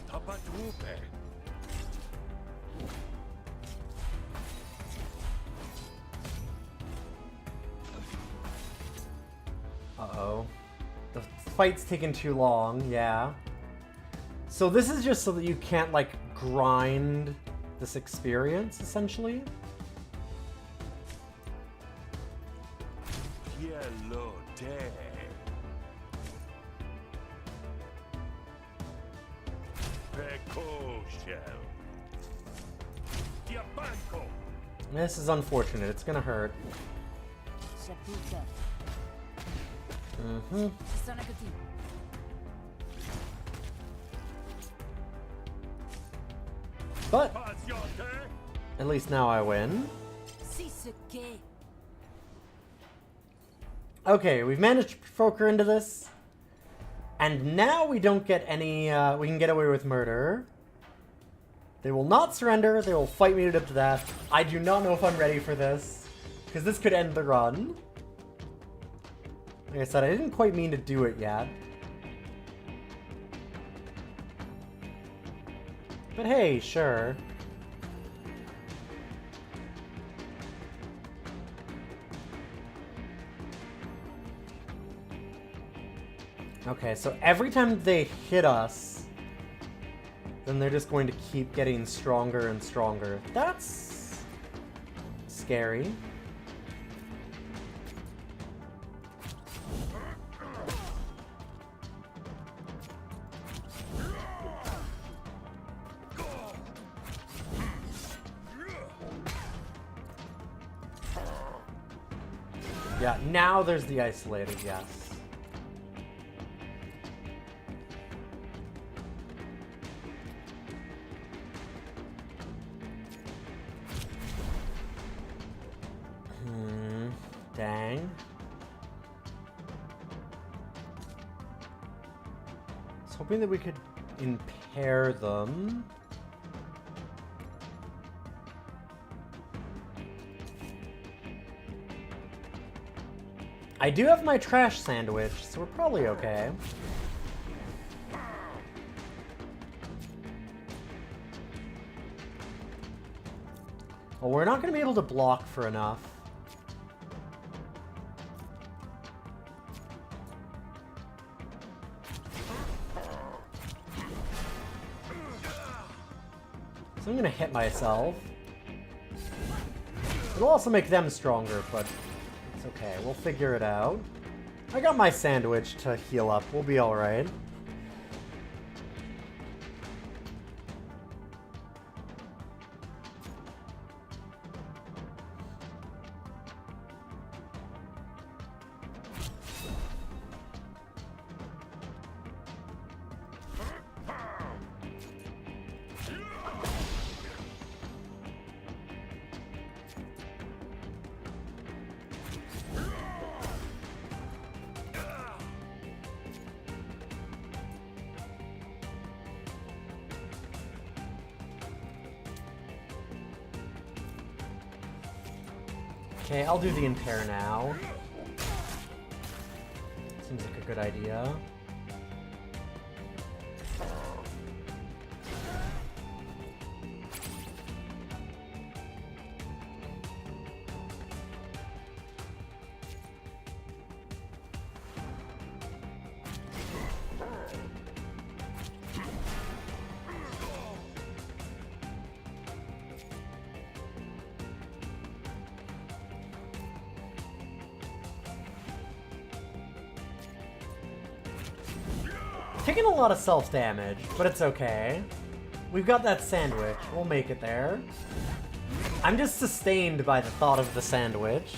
Tapatupe. Uh-oh. The fight's taking too long, yeah. So this is just so that you can't, like, grind this experience, essentially? Yellow day. Peco shell. Diabanco. This is unfortunate. It's gonna hurt. Mm-hmm. But Patiente. at least now I win. Okay, we've managed to provoke her into this. And now we don't get any, we can get away with murder. They will not surrender. They will fight me to death. I do not know if I'm ready for this, because this could end the run. Like I said, I didn't quite mean to do it yet. But hey, sure. Okay, so every time they hit us, then they're just going to keep getting stronger and stronger. That's scary. Yeah, now there's the isolated, yes. Dang. I was hoping that we could impair them. I do have my trash sandwich, so we're probably okay. Well, we're not going to be able to block for enough. So I'm going to hit myself. It'll also make them stronger, but it's okay. We'll figure it out. I got my sandwich to heal up. We'll be alright. Okay, I'll do the impair now. Seems like a good idea. Taking a lot of self-damage, but it's okay. We've got that sandwich. We'll make it there. I'm just sustained by the thought of the sandwich.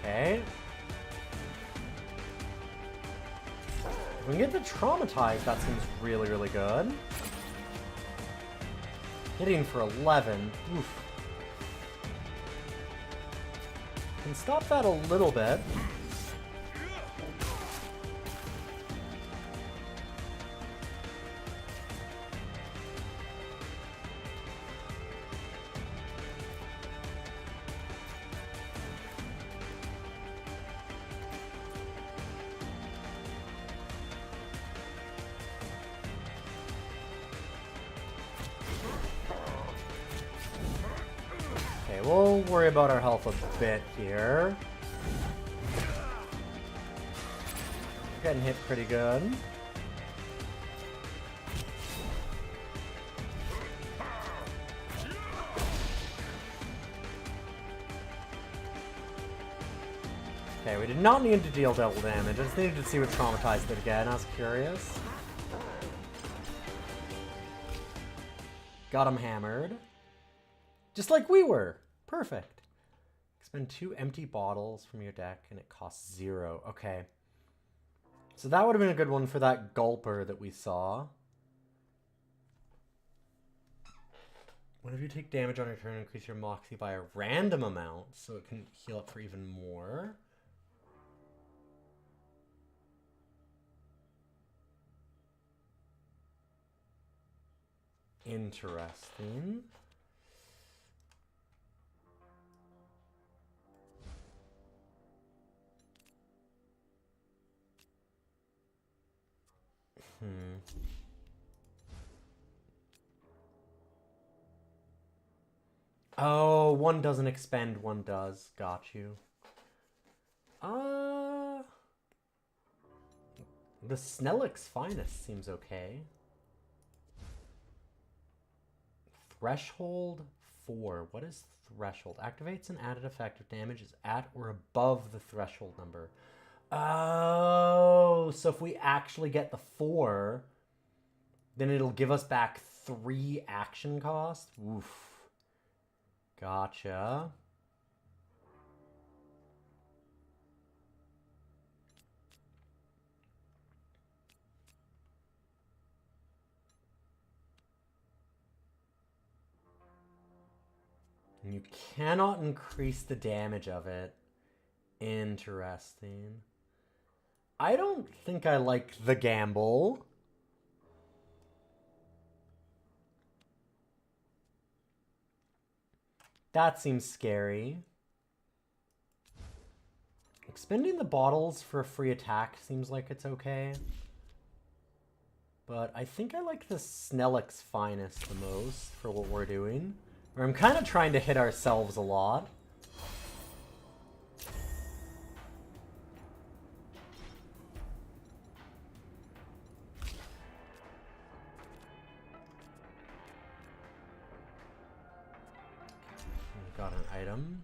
Okay. If we can get the traumatized, that seems really, really good. Hitting for 11. Oof. Can stop that a little bit. Okay, we'll worry about our health a bit here. Getting hit pretty good. Okay, we did not need to deal double damage. I just needed to see what traumatized it again. I was curious. Got him hammered. Just like we were. Perfect. Expend 2 empty bottles from your deck and it costs 0. Okay. So that would have been a good one for that gulper that we saw. Whenever you take damage on your turn, increase your moxie by a random amount so it can heal up for even more. Interesting. Oh, one doesn't expend, one does. Got you. The Snellick's Finest seems okay. Threshold 4. What is threshold? Activates an added effect if damage is at or above the threshold number. Oh, so if we actually get the 4, then it'll give us back 3 action cost? Oof. Gotcha. And you cannot increase the damage of it. Interesting. I don't think I like the gamble. That seems scary. Expending the bottles for a free attack seems like it's okay. But I think I like the Snellix Finest the most for what we're doing. Or I'm kind of trying to hit ourselves a lot. We've got an item.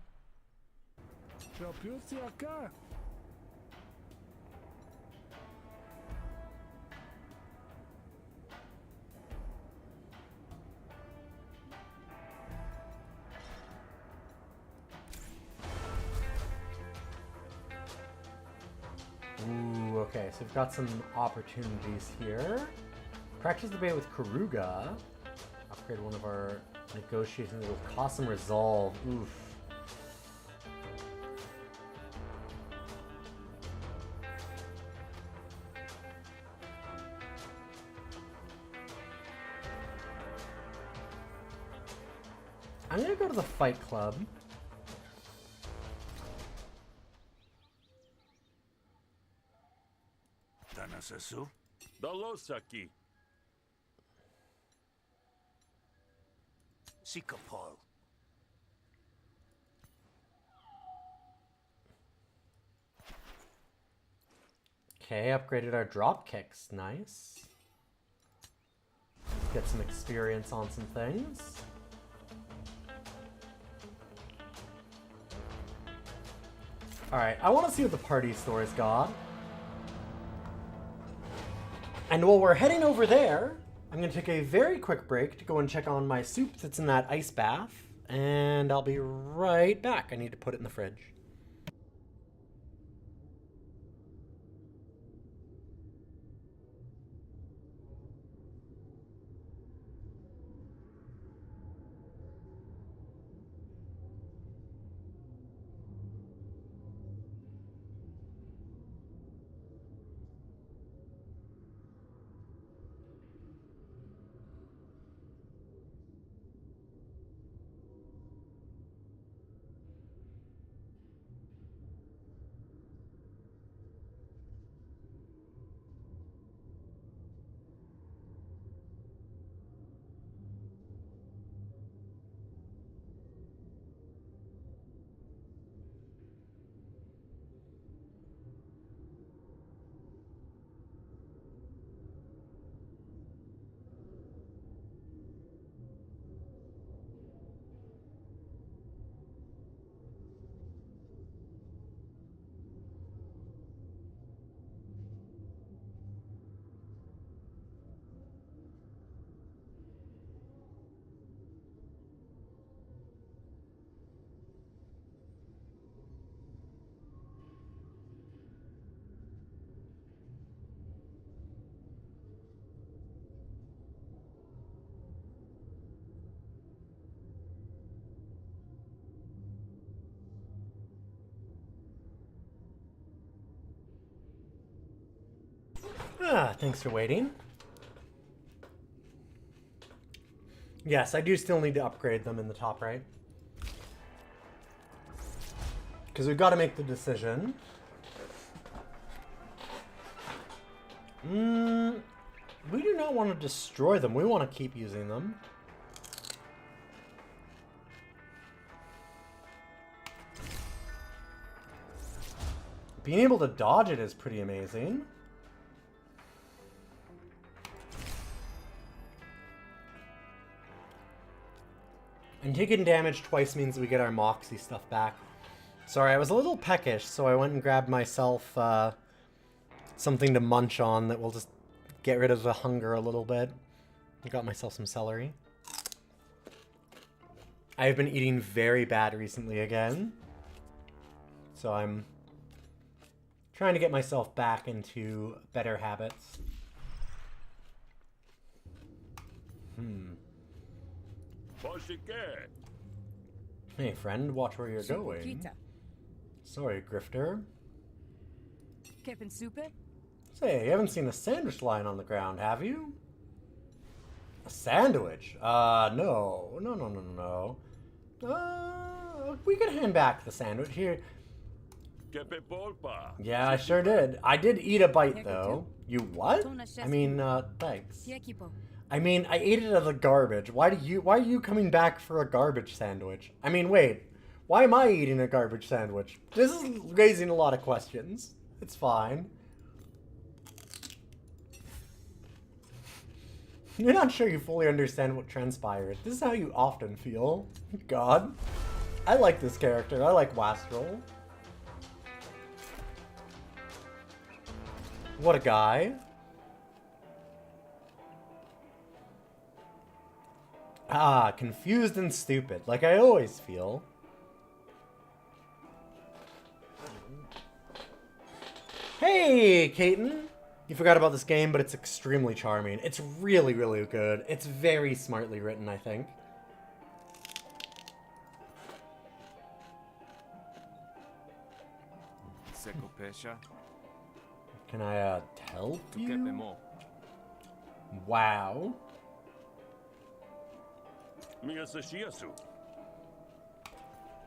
Ooh, okay, so we've got some opportunities here. Practice debate with Karuga. Upgrade one of our negotiations with cost some resolve. Oof. I'm gonna go to the Fight Club. Tanasasu? Dalosaki. Sikapol. Okay, upgraded our drop kicks. Nice. Get some experience on some things. Alright, I want to see what the party store's got. And while we're heading over there, I'm going to take a very quick break to go and check on my soup that's in that ice bath. And I'll be right back. I need to put it in the fridge. Thanks for waiting. Yes, I do still need to upgrade them in the top right. Because we've got to make the decision. We do not want to destroy them. We want to keep using them. Being able to dodge it is pretty amazing. And taking damage twice means we get our Moxie stuff back. Sorry, I was a little peckish, so I went and grabbed myself something to munch on that will just get rid of the hunger a little bit. I got myself some celery. I have been eating very bad recently again. So I'm trying to get myself back into better habits. Hey friend, watch where you're going. Sorry, Grifter. Kepin Supe? Say, you haven't seen a sandwich lying on the ground, have you? A sandwich? No. No. We could hand back the sandwich. Here. Yeah, I sure did. I did eat a bite, though. You what? I mean, thanks. I mean, I ate it out of the garbage. Why are you coming back for a garbage sandwich? I mean, wait. Why am I eating a garbage sandwich? This is raising a lot of questions. It's fine. You're not sure you fully understand what transpired. This is how you often feel. God. I like this character. I like Wastrel. What a guy. Ah, confused and stupid, like I always feel. Hey, Kaiten! You forgot about this game, but it's extremely charming. It's really, really good. It's very smartly written, I think. Can I, help you? Wow.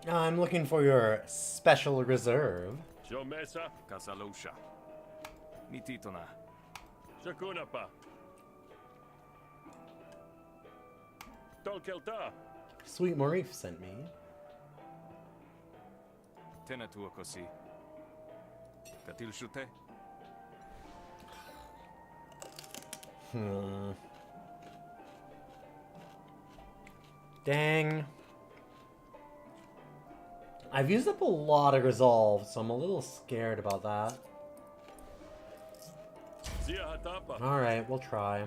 I'm looking for your special reserve. Kasalosha. Mititona. Shakunapa. Tolkelta. Sweet Morif sent me. Tenatua kosi. Katil shute. Dang. I've used up a lot of resolve, so I'm a little scared about that. Alright, we'll try.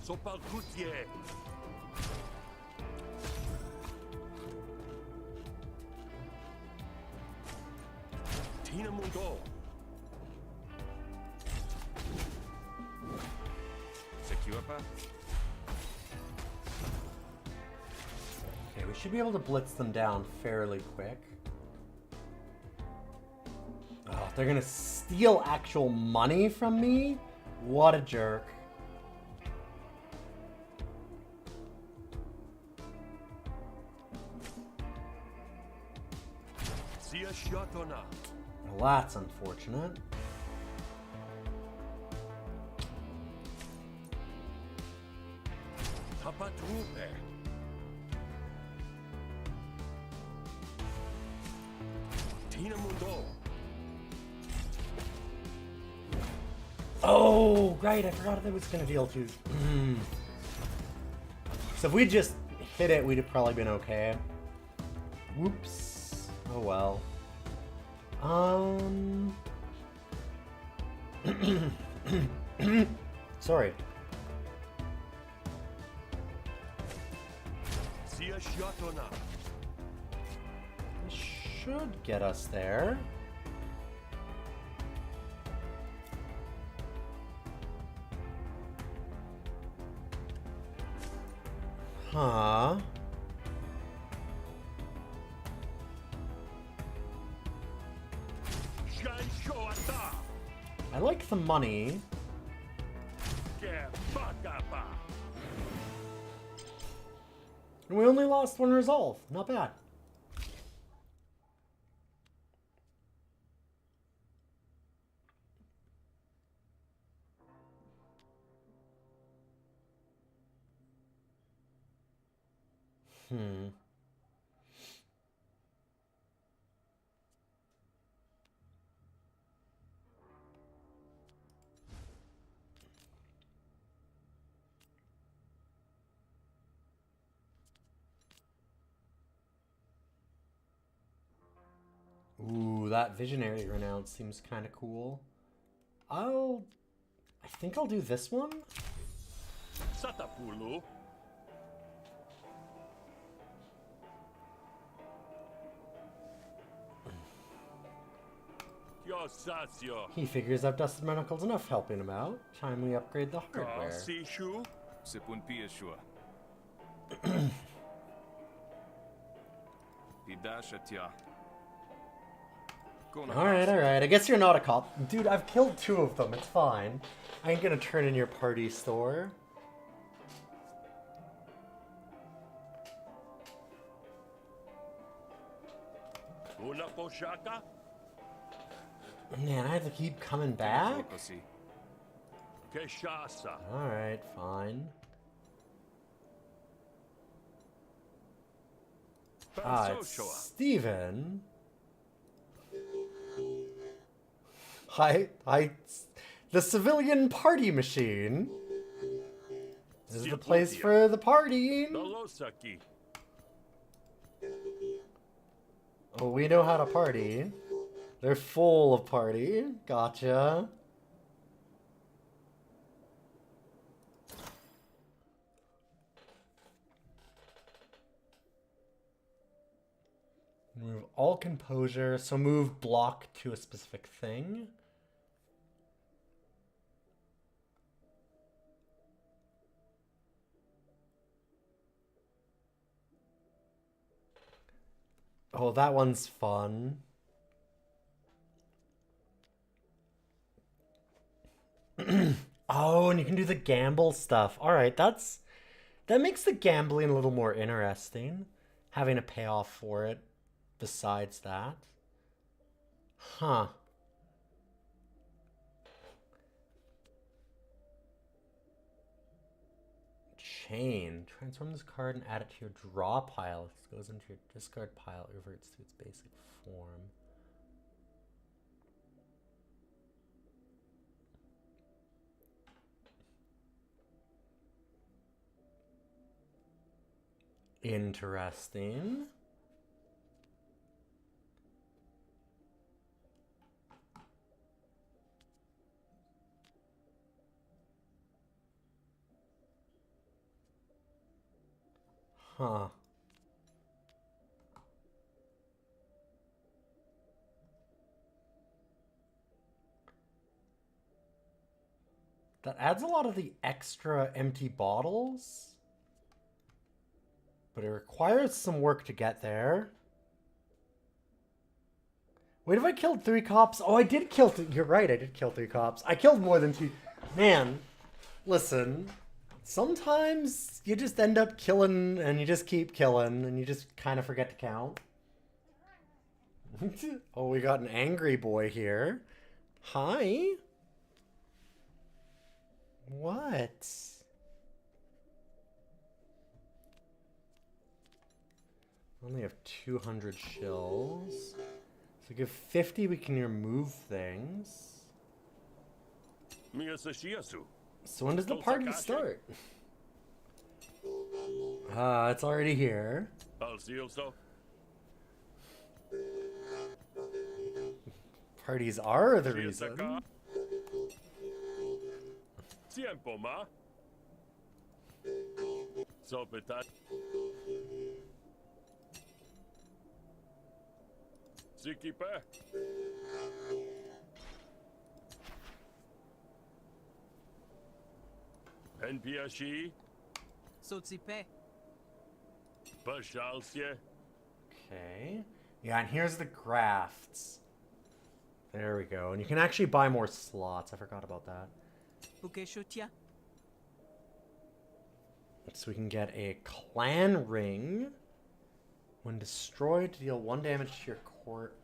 Sopalkutye. Tina Mundo. Secuapa. Okay, we should be able to blitz them down fairly quick. Oh, they're gonna steal actual money from me? What a jerk. Well, that's unfortunate. Oh, right, I forgot that was gonna deal two. So if we just hit it, we'd have probably been okay. Whoops. Oh well. Sorry. This should get us there. Huh. I like the money. And we only lost one resolve. Not bad. Ooh, that Visionary Renounce seems kind of cool. I think I'll do this one. Satapulu. Yo sasio. He figures I've dusted my knuckles enough helping him out. Time we upgrade the hardware. Si shu. Sipun pieshua. Pidashatya. Alright, alright. I guess you're not a cop. Dude, I've killed 2 of them. It's fine. I ain't gonna turn in your party store. Una poshaka. Man, I have to keep coming back? Keshasa. Alright, fine. Ah, it's Steven. The civilian party machine. This is the place for the partying. Nolosaki. Oh, we know how to party. They're full of party. Gotcha. Move all composure. So move block to a specific thing. Oh, that one's fun. Oh, and you can do the gamble stuff. All right, that makes the gambling a little more interesting. Having a payoff for it besides that. Huh. Chain. Transform this card and add it to your draw pile. It goes into your discard pile. It reverts to its basic form. Interesting. Huh. That adds a lot of the extra empty bottles. But it requires some work to get there. Wait, have I killed 3 cops? Oh, I did kill you're right, I did kill 3 cops. I killed more than 2. Man, listen. Sometimes you just end up killing and you just keep killing and you just kind of forget to count. Oh, we got an angry boy here. Hi. What? Only have 200 shills. So give 50, we can remove things. So when does the party start? It's already here. Parties are the reason. Tiempo, ma. Sopetat. Sikipe. NPSC. Sotsipe. Bashalsye. Okay. Yeah, and here's the grafts. There we go. And you can actually buy more slots. I forgot about that. Bukeshutia. So we can get a clan ring. When destroyed, deal 1 damage to your court.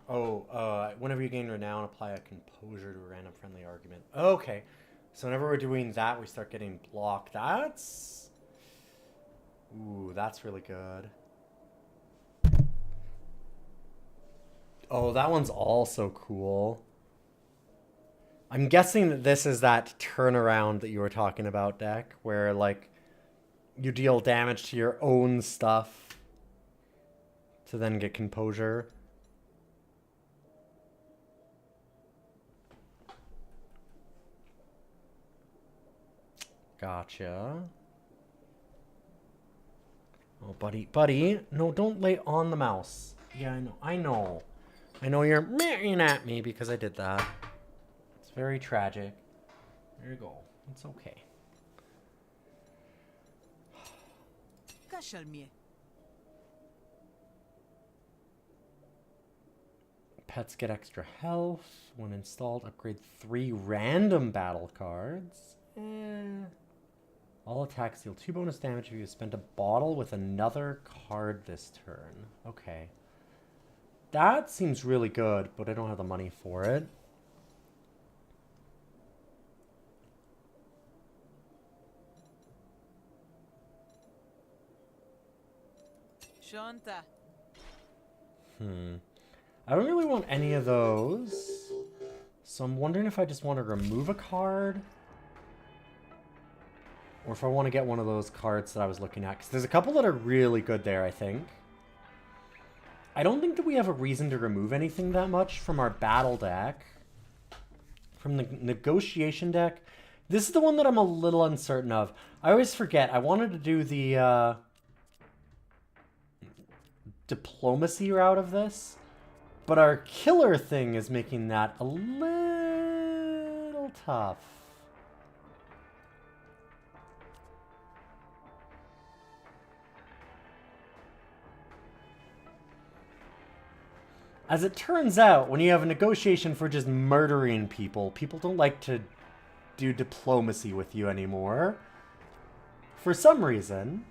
Whenever you gain renown, apply a composure to a random friendly argument. Okay. So whenever we're doing that, we start getting blocked. That's really good. Oh, that one's also cool. I'm guessing that this is that turnaround that you were talking about, deck, where, like, you deal damage to your own stuff to then get composure. Gotcha. Oh, buddy. No, don't lay on the mouse. Yeah, I know. I know you're mehing at me because I did that. It's very tragic. There you go. It's okay. Cachal-mieux. Pets get extra health. When installed, upgrade 3 random battle cards. All attacks deal 2 bonus damage if you spent a bottle with another card this turn. Okay. That seems really good, but I don't have the money for it. Shonta. I don't really want any of those. So I'm wondering if I just want to remove a card. Or if I want to get one of those cards that I was looking at. Because there's a couple that are really good there, I think. I don't think that we have a reason to remove anything that much from our battle deck. From the negotiation deck. This is the one that I'm a little uncertain of. I always forget. I wanted to do the diplomacy route of this. But our killer thing is making that a little tough. As it turns out, when you have a negotiation for just murdering people, people don't like to do diplomacy with you anymore. For some reason.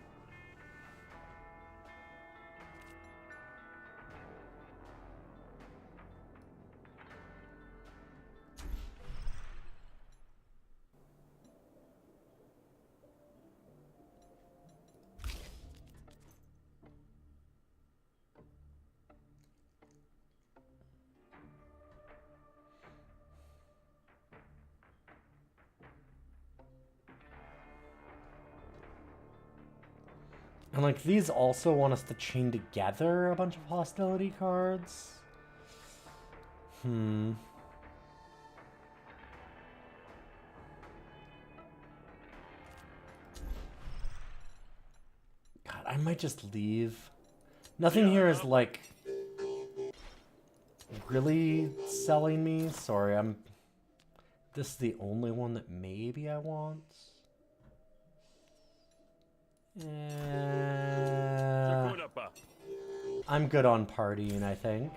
And, like, these also want us to chain together a bunch of hostility cards. God, I might just leave. Nothing here is, like, really selling me. Sorry, this is the only one that maybe I want. I'm good on partying, I think.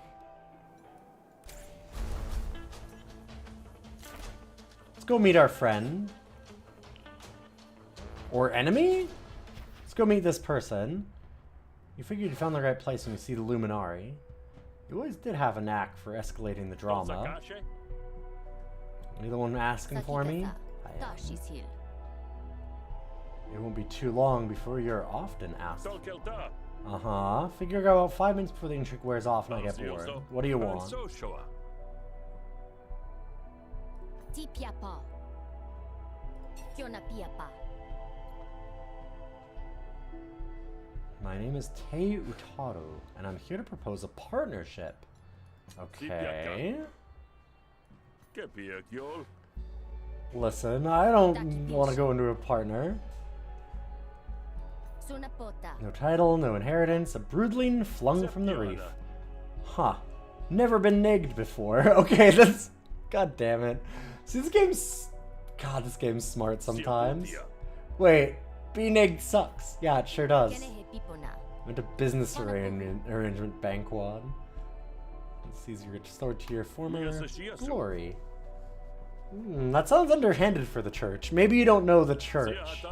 Let's go meet our friend. Or enemy? Let's go meet this person. You figured you found the right place when you see the Luminari. You always did have a knack for escalating the drama. You the one asking for me? It won't be too long before you're often asked. Uh-huh. Figure about 5 minutes before the intrigue wears off and I get bored. What do you want? My name is Tei Utaru, and I'm here to propose a partnership. Okay. Listen, I don't want to go into a partner. No title, no inheritance, a broodling flung from the reef. Huh. Never been negged before. Okay, that's... God damn it. See, this game's... God, this game's smart sometimes. Wait, being negged sucks. Yeah, it sure does. Went to business arrangement banquad. It sees you restored to your former glory. That sounds underhanded for the church. Maybe you don't know the church.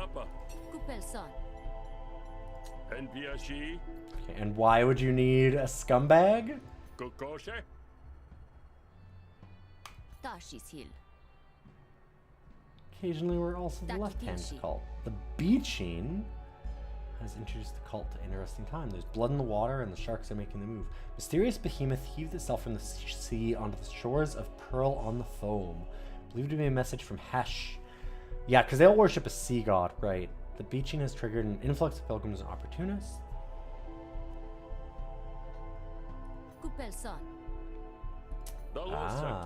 Okay, and why would you need a scumbag? Occasionally we're also the left-hand cult. The Beaching has introduced the cult to interesting time. There's blood in the water and the sharks are making the move. Mysterious behemoth heaved itself from the sea onto the shores of Pearl on the Foam. Believed to be a message from Hesh. Yeah, because they all worship a sea god, right. The Beaching has triggered an influx of pilgrims and opportunists. Ah.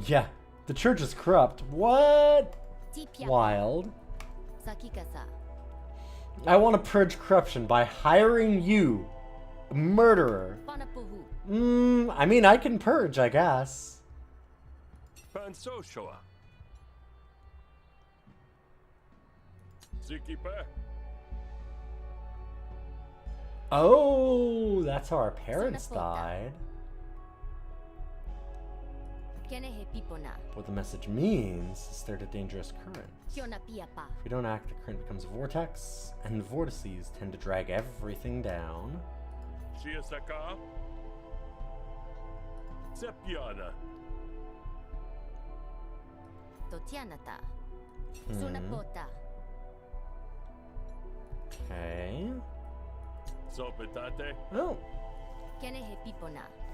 Yeah, the church is corrupt. What? Wild. I want to purge corruption by hiring you, a murderer. I mean, I can purge, I guess. Pansoshoa. Sikipe. Oh, that's how our parents died. What the message means is there a dangerous current. If we don't act, the current becomes a vortex, and vortices tend to drag everything down. Shiasaka. Sepiana. Okay. Sopetate. Oh.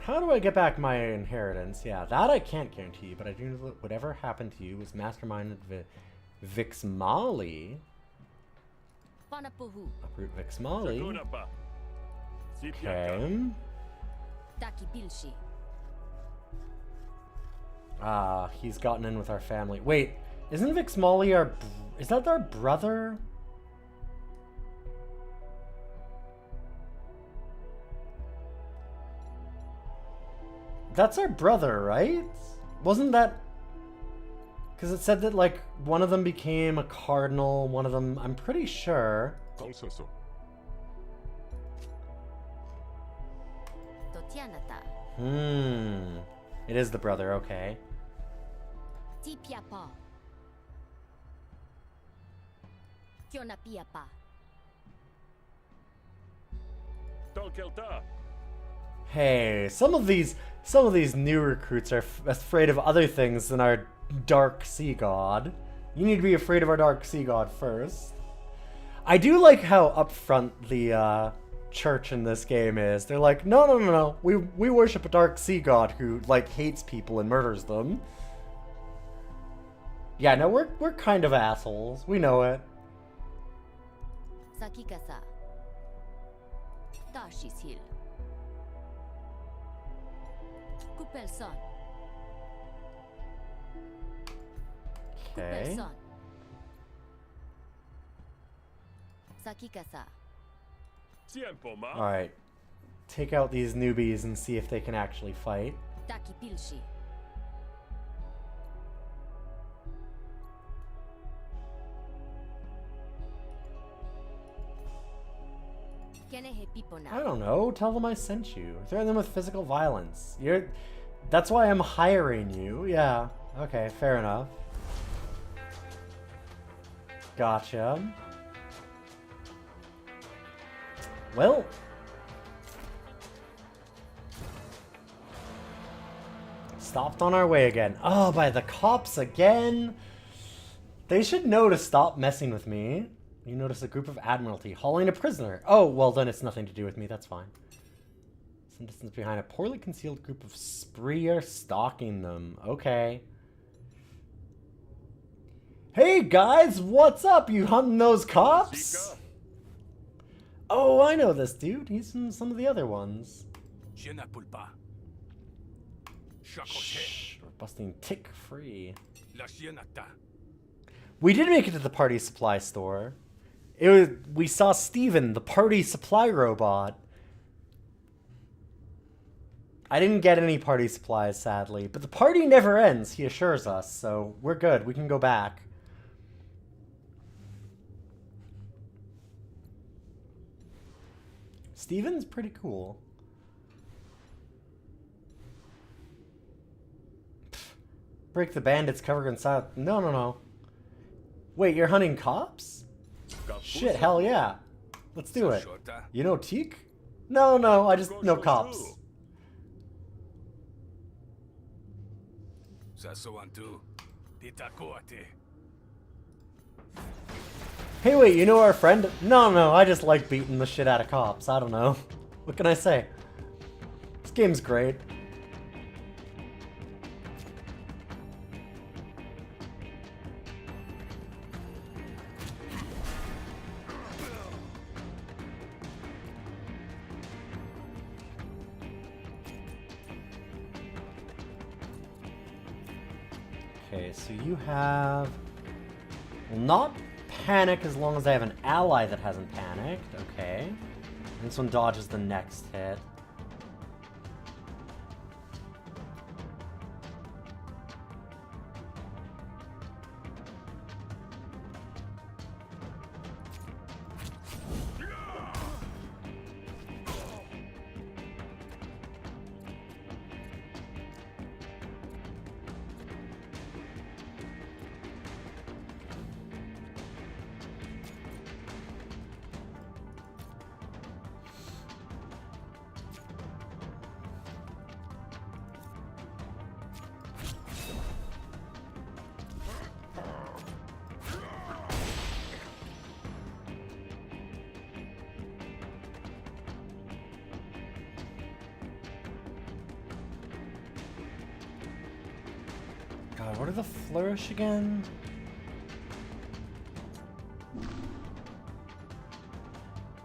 How do I get back my inheritance? Yeah, that I can't guarantee, but I do know that whatever happened to you was masterminded Vixmali. Uproot Vixmali. Sagunapa. Okay. Ah, he's gotten in with our family. Wait, isn't Vixmali our... Is that our brother? That's our brother, right? Wasn't that... Because it said that, like, one of them became a cardinal, one of them... I'm pretty sure. It is the brother, okay. Tolkelta. Hey, some of these new recruits are afraid of other things than our dark sea god. You need to be afraid of our dark sea god first. I do like how upfront the church in this game is. They're like, no. We worship a dark sea god who like hates people and murders them. Yeah, no, we're kind of assholes. We know it. Sakikasa. Tashi's Hill. Kupelson. Okay. Kupelson. Sakikasa. Tiempo, ma. Alright. Take out these newbies and see if they can actually fight. Takipilshi. I don't know. Tell them I sent you. Threaten them with physical violence. That's why I'm hiring you. Yeah. Okay, fair enough. Gotcha. Well. Stopped on our way again. Oh, by the cops again? They should know to stop messing with me. You notice a group of Admiralty hauling a prisoner. Oh, well then it's nothing to do with me. That's fine. Some distance behind, a poorly concealed group of spree are stalking them. Okay. Hey guys, what's up? You hunting those cops? Oh, I know this dude. He's from some of the other ones. Shh, we're busting tick free. We did make it to the party supply store. We saw Steven, the party supply robot. I didn't get any party supplies, sadly. But the party never ends, he assures us. So we're good. We can go back. Steven's pretty cool. Break the bandits covered inside. No. Wait, you're hunting cops? Shit, hell yeah. Let's do it. You know Teak? No, I just know cops. Hey, wait, you know our friend? No, I just like beating the shit out of cops. I don't know. What can I say? This game's great. Okay, so you have... Will not panic as long as I have an ally that hasn't panicked. Okay. This one dodges the next hit. God, what are the flourish again?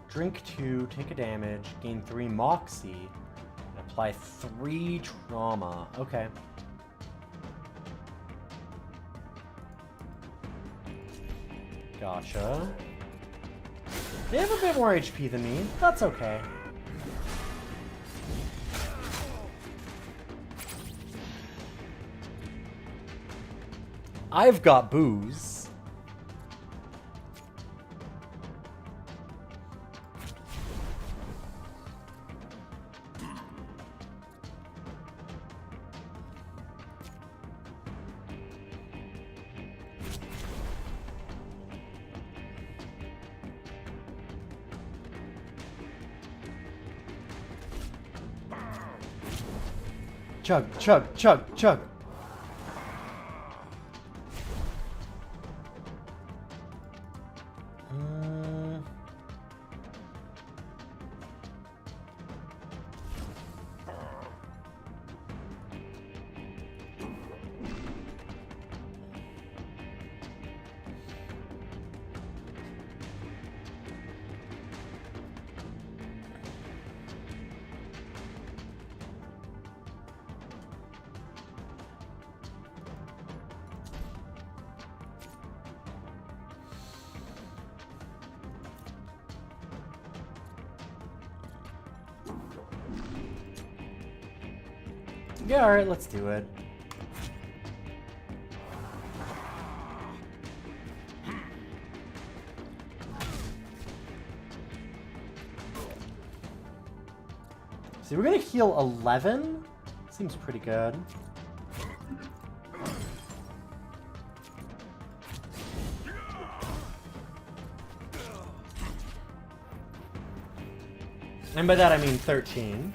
Drink 2, take a damage, gain 3 moxie, and apply 3 trauma. Okay. Gotcha. They have a bit more HP than me. That's okay. I've got booze. Chug, chug, chug, chug. Yeah, alright, let's do it. See, we're gonna heal 11? Seems pretty good. And by that I mean 13.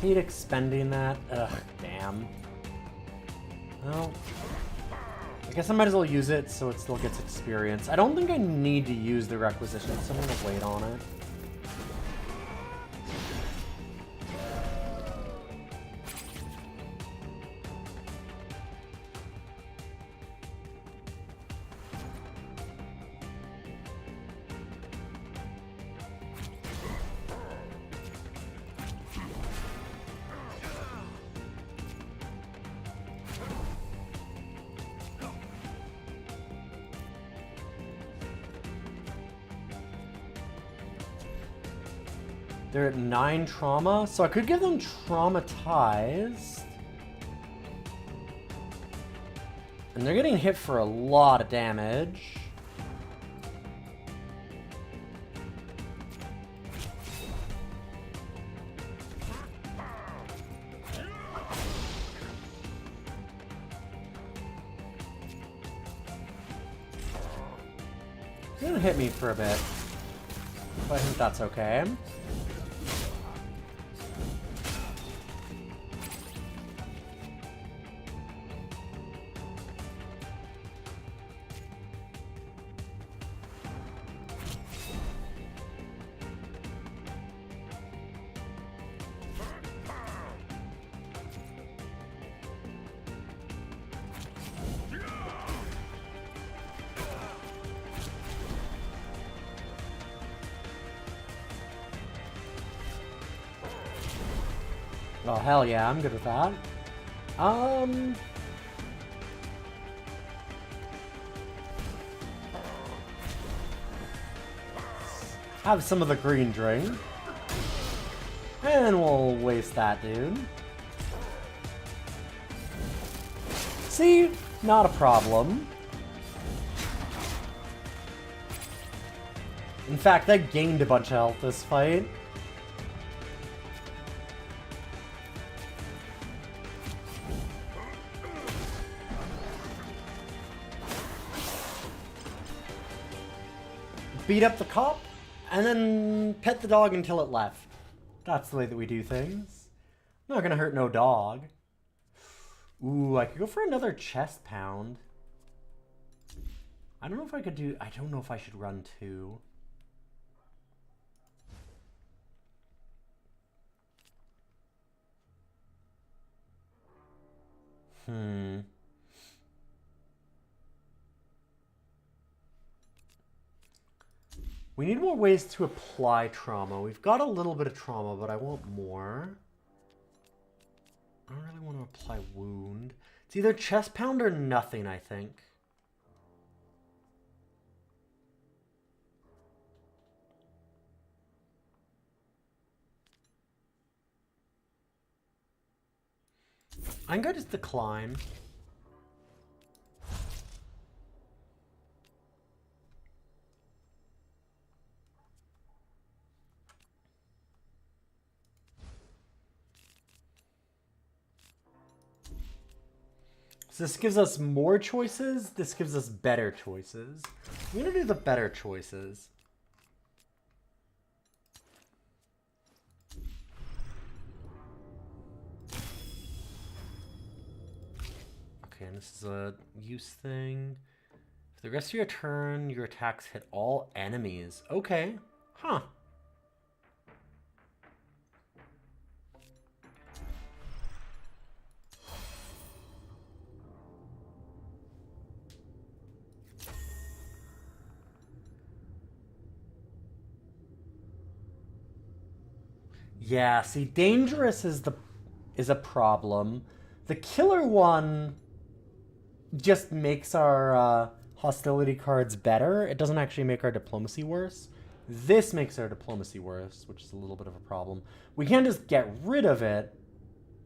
Hate expending that. Ugh, damn. Well, I guess I might as well use it so it still gets experience. I don't think I need to use the requisition, so I'm gonna wait on it. They're at 9 trauma, so I could give them traumatized. And they're getting hit for a lot of damage. They're gonna hit me for a bit, but I think that's okay. Oh, hell yeah, I'm good with that. Have some of the green drink. And we'll waste that, dude. See? Not a problem. In fact, I gained a bunch of health this fight. Beat up the cop, and then pet the dog until it left. That's the way that we do things. Not gonna hurt no dog. Ooh, I could go for another chest pound. I don't know if I could do... I don't know if I should run 2. We need more ways to apply trauma. We've got a little bit of trauma, but I want more. I don't really want to apply wound. It's either chest pound or nothing, I think. I'm going to just decline. So this gives us more choices. This gives us better choices. I'm going to do the better choices. Okay, and this is a use thing. For the rest of your turn, your attacks hit all enemies. Okay. Huh. Yeah, see, dangerous is a problem. The killer one just makes our hostility cards better. It doesn't actually make our diplomacy worse. This makes our diplomacy worse, which is a little bit of a problem. We can't just get rid of it,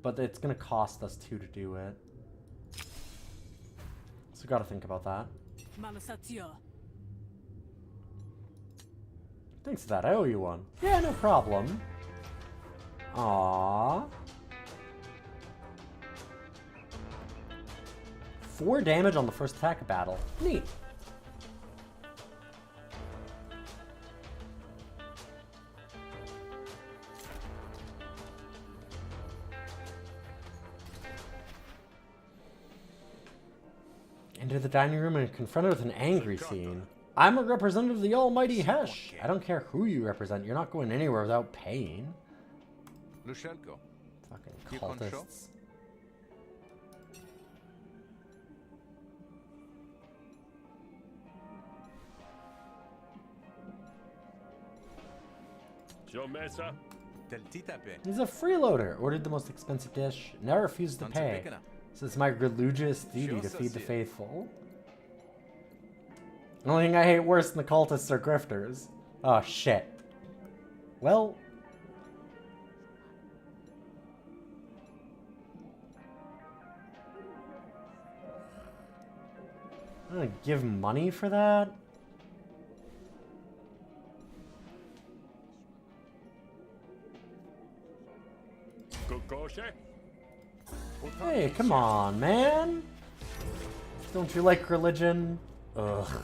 but it's going to cost us 2 to do it. So got to think about that. Thanks for that. I owe you one. Yeah, no problem. Aww. 4 damage on the first attack of battle. Neat. Enter the dining room and confronted with an angry scene. I'm a representative of the almighty Hesh. I don't care who you represent. You're not going anywhere without paying. Fucking cultists. He's a freeloader. Ordered the most expensive dish. Never refused to pay. So it's my religious duty to feed the faithful. The only thing I hate worse than the cultists are grifters. Oh, shit. Well... I'm gonna give money for that? Hey, come on, man! Don't you like religion? Ugh.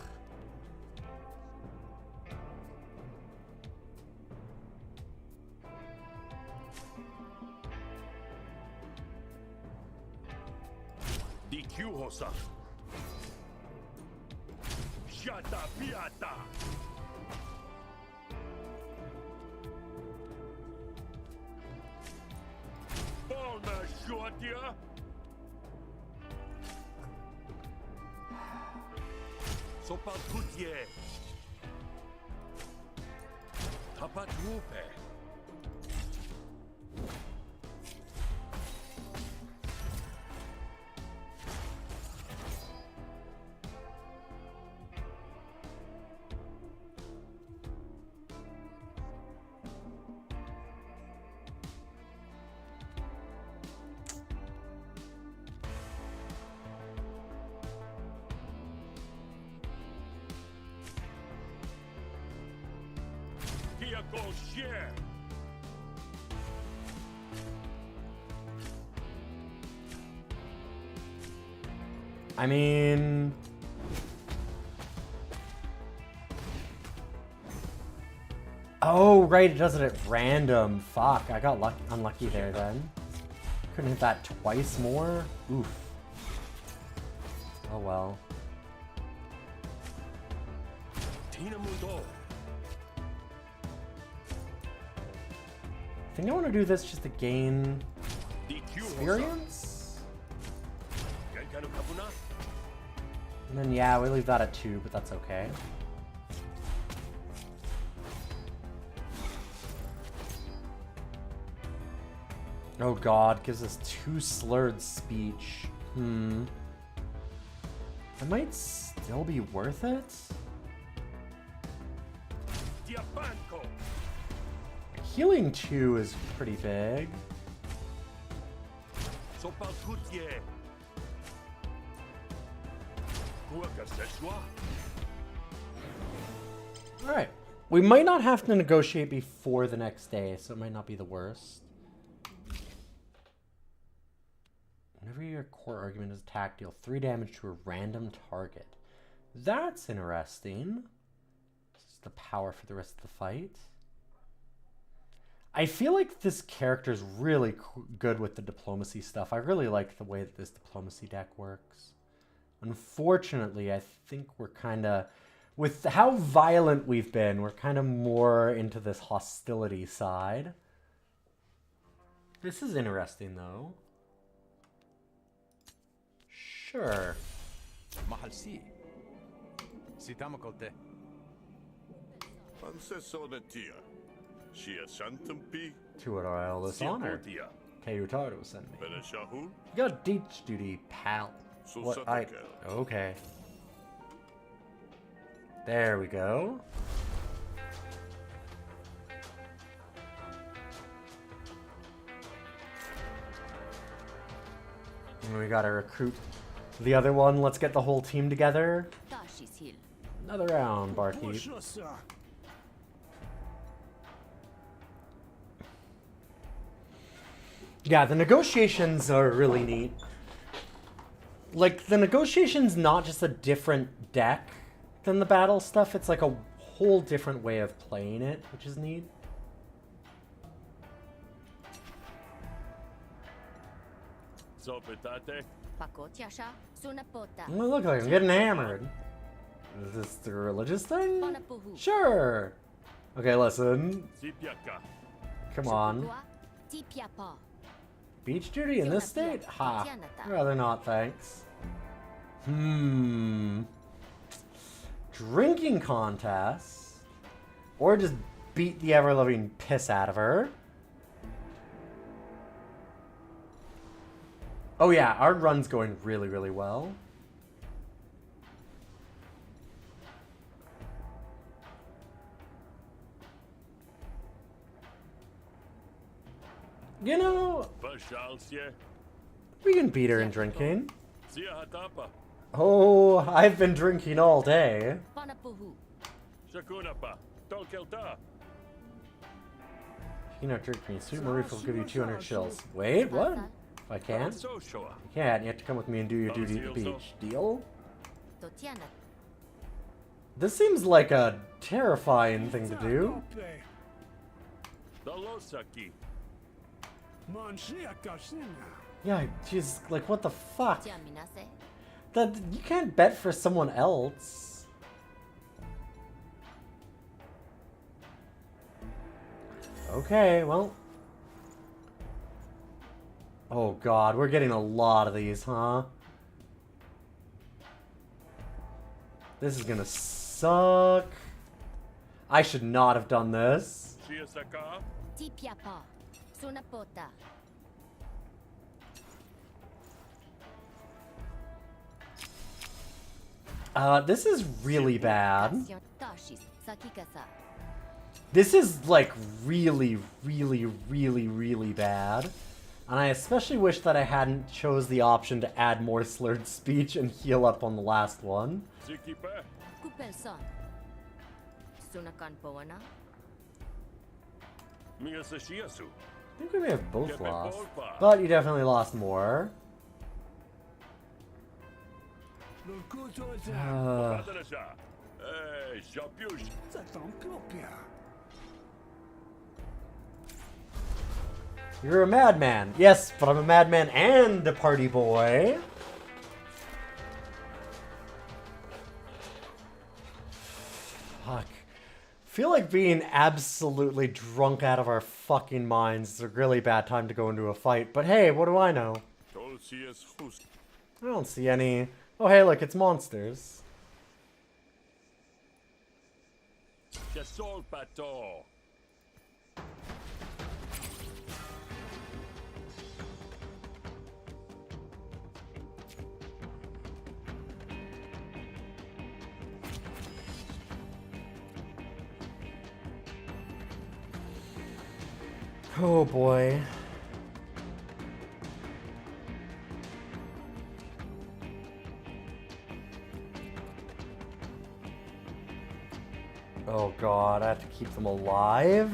Shata piata. Bona jodia. Sopat kutie. Tapat rupe. Ton chien. I mean... Oh, right, it does it at random. Fuck, I got unlucky there then. Couldn't hit that twice more? Oof. Oh well. Tina Mundo. I think I want to do this just to gain experience? And then yeah, we leave that at 2, but that's okay. Oh god, gives us 2 slurred speech. It might still be worth it? Diabanco. Healing 2 is pretty big. Sopalcoutier. Quoi que ce soit. Alright. We might not have to negotiate before the next day, so it might not be the worst. Whenever your core argument is attacked, deal 3 damage to a random target. That's interesting. This is the power for the rest of the fight. I feel like this character is really good with the diplomacy stuff. I really like the way that this diplomacy deck works. Unfortunately, I think we're kind of... With how violent we've been, we're kind of more into this hostility side. This is interesting, though. Sure. Mahalsi. Sitamakote. Ancesonetia. Shia Shantumpi. To it all this honor. Siapotia. Teyutaro sent me. Beneshahu. You got ditch duty, pal. What I... Okay. There we go. And we gotta recruit the other one. Let's get the whole team together. Tashi's hill. Another round, barkeep. Yeah, the negotiations are really neat. Like, the negotiation's not just a different deck than the battle stuff, it's like a whole different way of playing it, which is neat. Sopetate. Pakotiasha. Sunapota. Oh, look, like I'm getting hammered. Is this the religious thing? Bonapuhu. Sure. Okay, listen. Sipiaka. Come on. Supugua, Tipiapa. Beach duty in this state? Ha. Rather not, thanks. Drinking contest? Or just beat the ever-loving piss out of her? Oh yeah, our run's going really, really well. You know, Bashalsia. we can beat her in drinking. Siahatapa. Oh, I've been drinking all day. Bonapuhu. Shakunapa. Tolkelta. You know, drink me. Sweet Marie will give you 200 chills. Wait, what? If I can? So shoa. You can't. You have to come with me and do your duty at the beach. Deal? Totiana. This seems like a terrifying thing to do. Dalosaki. Yeah, she's like, what the fuck? Tiaminase. That you can't bet for someone else. Okay, well. Oh god, we're getting a lot of these, huh? This is gonna suck. I should not have done this. Shiasaka. Tipiapa. Sunapota. This is really bad. Tashis. Sakikasa. This is like really, really, really, really bad. And I especially wish that I hadn't chose the option to add more slurred speech and heal up on the last one. Sikipe. Kupelson. Sunakan Poana. Mia Sashiasu. I think we may have both Get lost. me Bolpa. But you definitely lost more. Padanasha. Hey, Shapush. You're a madman. Yes, but I'm a madman and a party boy. Fuck. Feel like being absolutely drunk out of our fucking minds is a really bad time to go into a fight. But hey, what do I know? Tolsius Hust. I don't see any... Oh, hey, look, it's monsters. Chasol Pato. Oh, boy. Oh god, I have to keep them alive?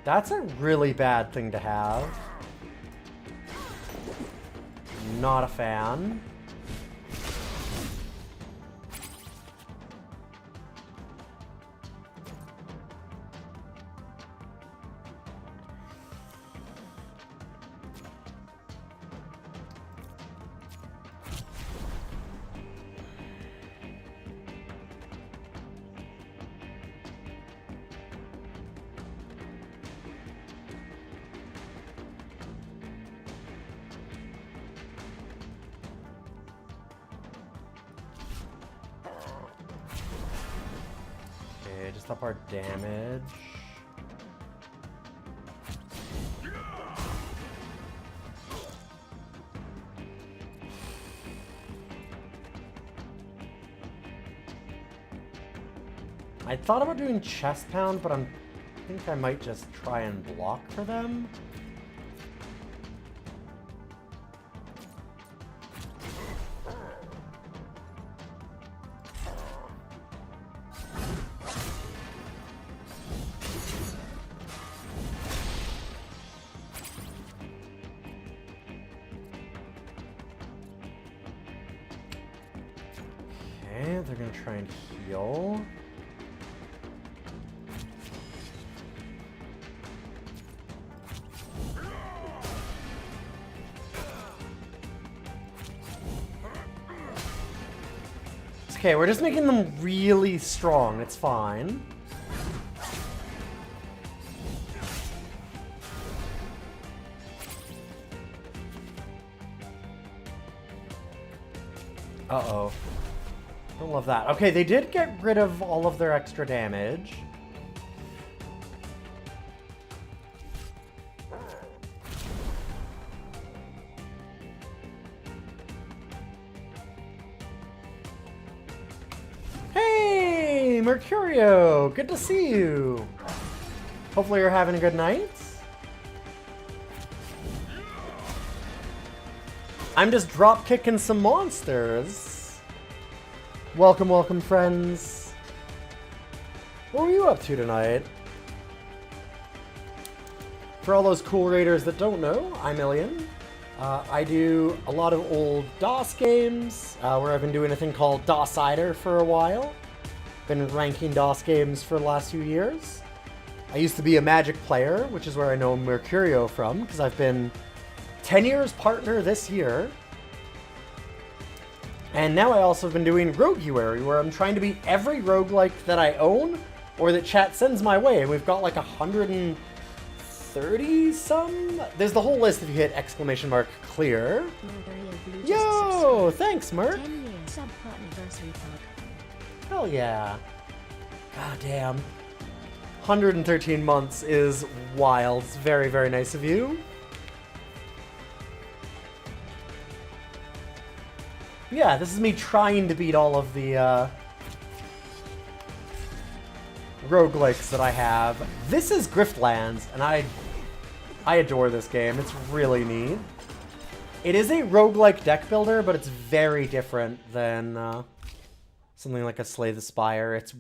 That's a really bad thing to have. Not a fan. Just up our damage. I thought about doing chest pound, but I think I might just try and block for them. They're gonna try and heal. It's okay, we're just making them really strong. It's fine. Uh-oh. Don't love that. Okay, they did get rid of all of their extra damage. Hey, Mercurio! Good to see you! Hopefully you're having a good night. I'm just drop kicking some monsters. Welcome, welcome, friends. What were you up to tonight? For all those cool raiders that don't know, I'm Ilian. I do a lot of old DOS games, where I've been doing a thing called DOSider for a while. Been ranking DOS games for the last few years. I used to be a Magic player, which is where I know Mercurio from, because I've been 10 years partner this year. And now I also have been doing Roguary, where I'm trying to beat every roguelike that I own or that chat sends my way. And we've got like 130 some? There's the whole list if you hit !clear. Yo, thanks, Merc. Hell yeah. God damn. 113 months is wild. It's very, very nice of you. Yeah, this is me trying to beat all of the roguelikes that I have. This is Griftlands, and I adore this game. It's really neat. It is a roguelike deck builder, but it's very different than something like a Slay the Spire. It's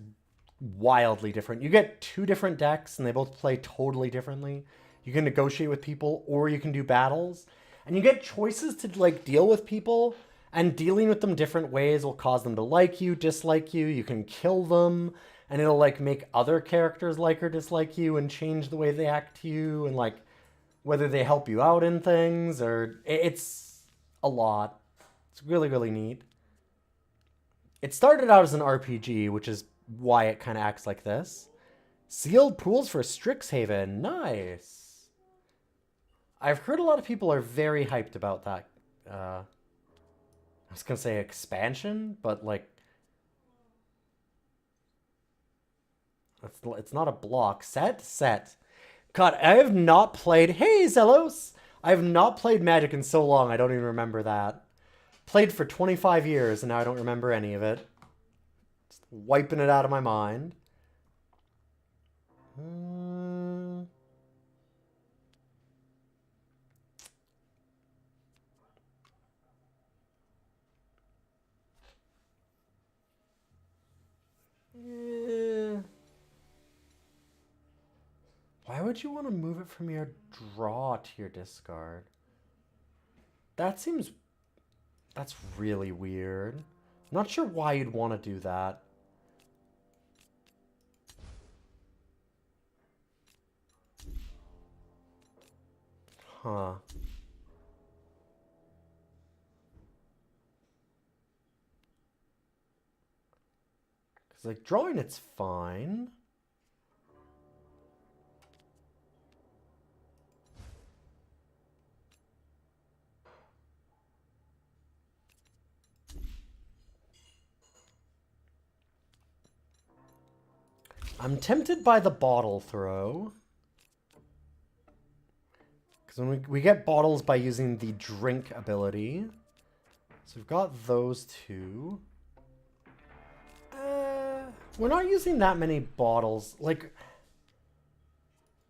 wildly different. You get 2 different decks, and they both play totally differently. You can negotiate with people, or you can do battles. And you get choices to, like, deal with people, and dealing with them different ways will cause them to like you, dislike you. You can kill them, and it'll, like, make other characters like or dislike you and change the way they act to you, and, like, whether they help you out in things, or... It's a lot. It's really, really neat. It started out as an RPG, which is why it kind of acts like this. Sealed pools for Strixhaven. Nice. I've heard a lot of people are very hyped about that. I was going to say expansion, but like... It's not a block. Set. God, I have not played... Hey, Zelos! I have not played Magic in so long, I don't even remember that. Played for 25 years, and now I don't remember any of it. Just wiping it out of my mind. Why would you want to move it from your draw to your discard? That seems... That's really weird. I'm not sure why you'd want to do that. Huh. Because, like, drawing it's fine. I'm tempted by the bottle throw. Because when we get bottles by using the drink ability. So we've got those 2. We're not using that many bottles. Like,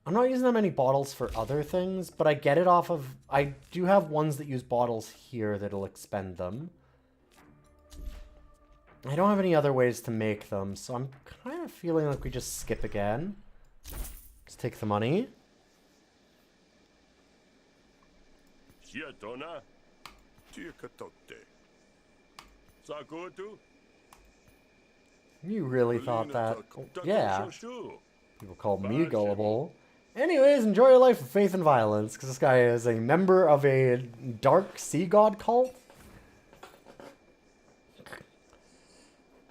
I'm not using that many bottles for other things, but I get it off of... I do have ones that use bottles here that'll expend them. I don't have any other ways to make them, so I'm kind of feeling like we just skip again. Just take the money. You really thought that? Yeah. People call me gullible. Anyways, enjoy your life of faith and violence, because this guy is a member of a dark sea god cult.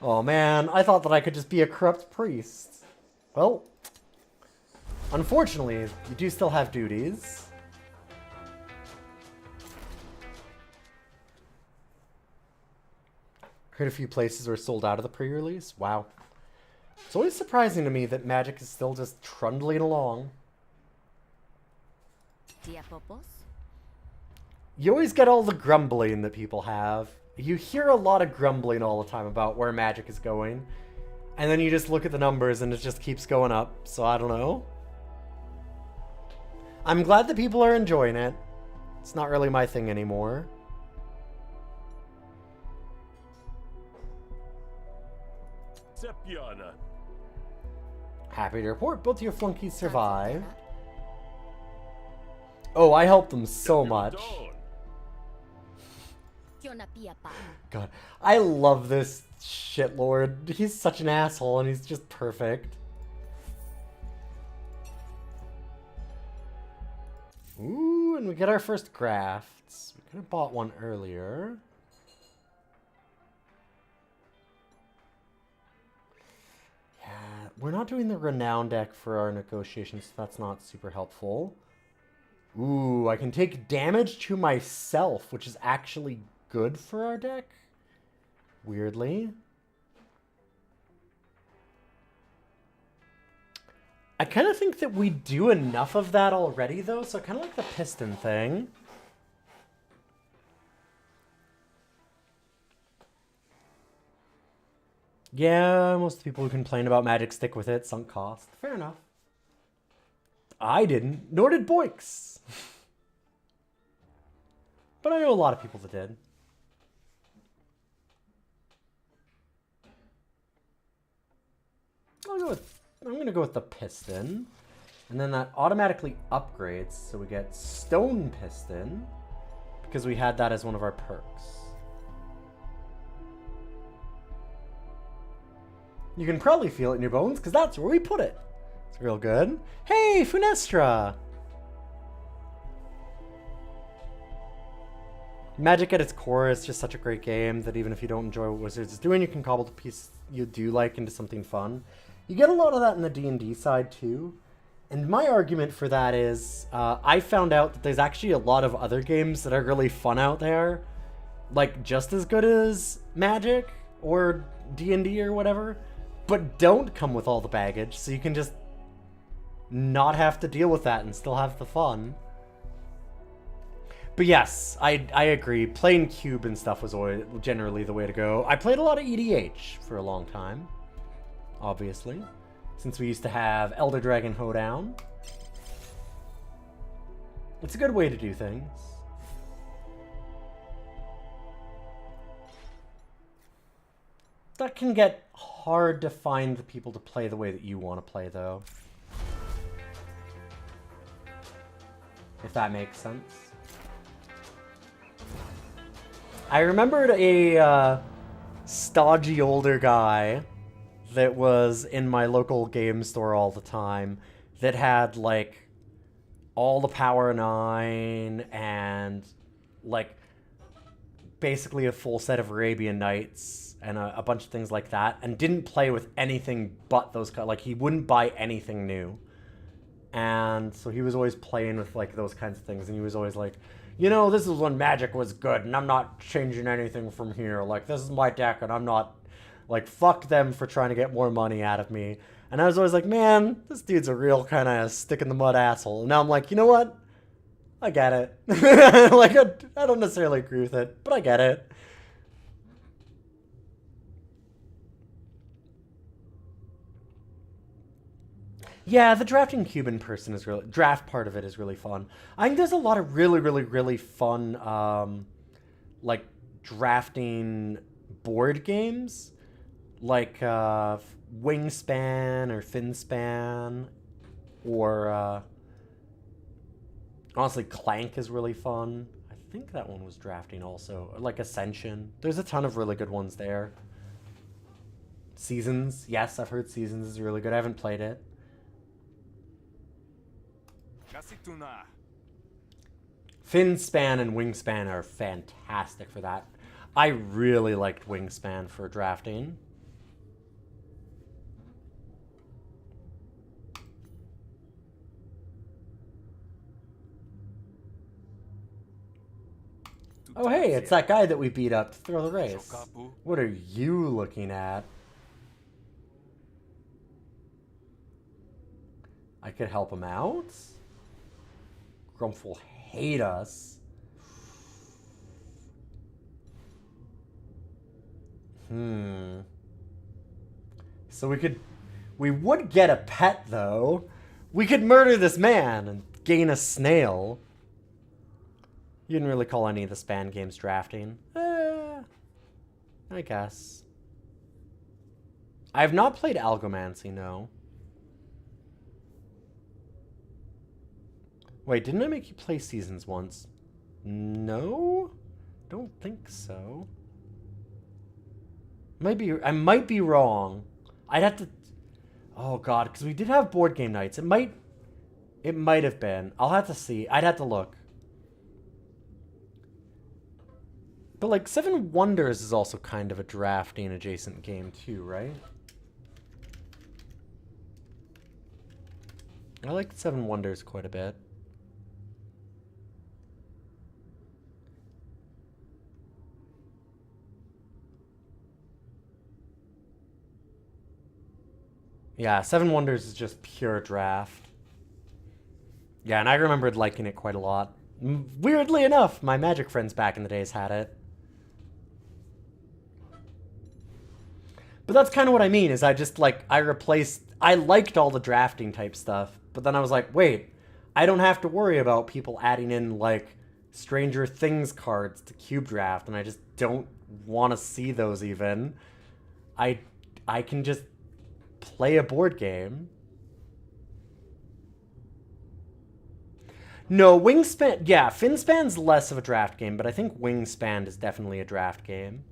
Oh man, I thought that I could just be a corrupt priest. Well, unfortunately, you do still have duties. Heard a few places were sold out of the pre-release. Wow. It's always surprising to me that Magic is still just trundling along. Diapopos? You always get all the grumbling that people have. You hear a lot of grumbling all the time about where Magic is going. And then you just look at the numbers and it just keeps going up. So I don't know. I'm glad that people are enjoying it. It's not really my thing anymore. Sepiana. Happy to report both your flunkies survived. Oh, I helped them so much. God, I love this shitlord. He's such an asshole and he's just perfect. Ooh, and we get our first crafts. We could have bought one earlier. Yeah, we're not doing the renown deck for our negotiations, so that's not super helpful. Ooh, I can take damage to myself, which is actually good for our deck. Weirdly. I kind of think that we do enough of that already, though, so I kind of like the piston thing. Yeah, most of the people who complain about Magic stick with it. Sunk cost. Fair enough. I didn't, nor did Boix. But I know a lot of people that did. I'm gonna go with the piston. And then that automatically upgrades, so we get stone piston. Because we had that as one of our perks. You can probably feel it in your bones, because that's where we put it. It's real good. Hey, Funestra! Magic at its core is just such a great game that even if you don't enjoy what Wizards is doing, you can cobble the piece you do like into something fun. You get a lot of that in the D&D side too. And my argument for that is, I found out that there's actually a lot of other games that are really fun out there. Like, just as good as Magic or D&D or whatever, but don't come with all the baggage, so you can just not have to deal with that and still have the fun. But yes, I agree. Playing Cube and stuff was always generally the way to go. I played a lot of EDH for a long time, obviously, since we used to have Elder Dragon Hoedown. It's a good way to do things. That can get hard to find the people to play the way that you want to play, though. If that makes sense. I remembered a stodgy older guy that was in my local game store all the time that had, like, all the Power 9 and, like, basically a full set of Arabian Nights and a bunch of things like that, and didn't play with anything but those, like, he wouldn't buy anything new. And so he was always playing with, like, those kinds of things, and he was always like, you know, this is when Magic was good, and I'm not changing anything from here. Like, this is my deck, and I'm not, like, fuck them for trying to get more money out of me. And I was always like, man, this dude's a real kind of stick-in-the-mud asshole. And now I'm like, you know what? I get it. Like, I don't necessarily agree with it, but I get it. Yeah, the drafting cube in person is really... Draft part of it is really fun. I think there's a lot of really fun, like, drafting board games. Like, Wingspan or Finspan. Or, honestly, Clank is really fun. I think that one was drafting also. Or, like, Ascension. There's a ton of really good ones there. Seasons. Yes, I've heard Seasons is really good. I haven't played it. Finspan and Wingspan are fantastic for that. I really liked Wingspan for drafting. Oh hey, it's that guy that we beat up to throw the race. What are you looking at? I could help him out? Grumpf will hate us. So we would get a pet, though. We could murder this man and gain a snail. You didn't really call any of the Span games drafting. I guess. I have not played Algomancy, no. Wait, didn't I make you play Seasons once? No? Don't think so. I might be wrong. I'd have to... Oh god, because we did have board game nights. It might have been. I'll have to see. I'd have to look. But like Seven Wonders is also kind of a drafting adjacent game too, right? I like Seven Wonders quite a bit. Yeah, Seven Wonders is just pure draft. Yeah, and I remembered liking it quite a lot. Weirdly enough, my Magic friends back in the days had it. But that's kind of what I mean, is I just, like, I liked all the drafting type stuff, but then I was like, wait, I don't have to worry about people adding in, like, Stranger Things cards to Cube Draft, and I just don't want to see those even. I can just play a board game. No, Wingspan, yeah, Finspan's less of a draft game, but I think Wingspan is definitely a draft game.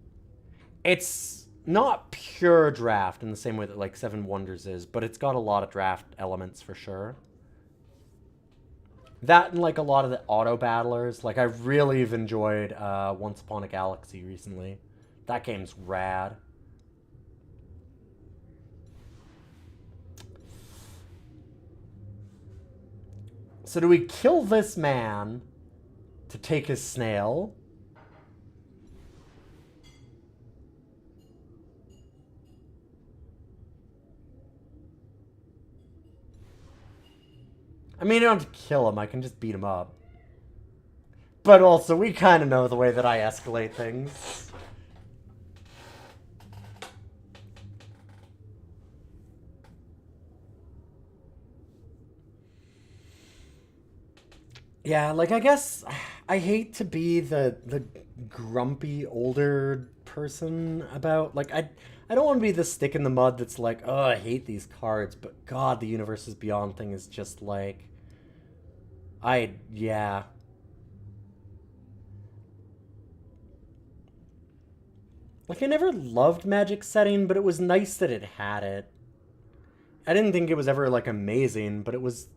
It's not pure draft in the same way that, like, Seven Wonders is, but it's got a lot of draft elements for sure. That and, like, a lot of the auto battlers. Like, I really have enjoyed Once Upon a Galaxy recently. That game's rad. So do we kill this man to take his snail? I mean, I don't have to kill him. I can just beat him up. But also, we kind of know the way that I escalate things. Yeah, like, I guess I hate to be the grumpy older person about, like, I don't want to be the stick in the mud that's like, oh, I hate these cards, but God, the Universes Beyond thing is just like, yeah. Like, I never loved Magic setting, but it was nice that it had it. I didn't think it was ever, like, amazing, but it was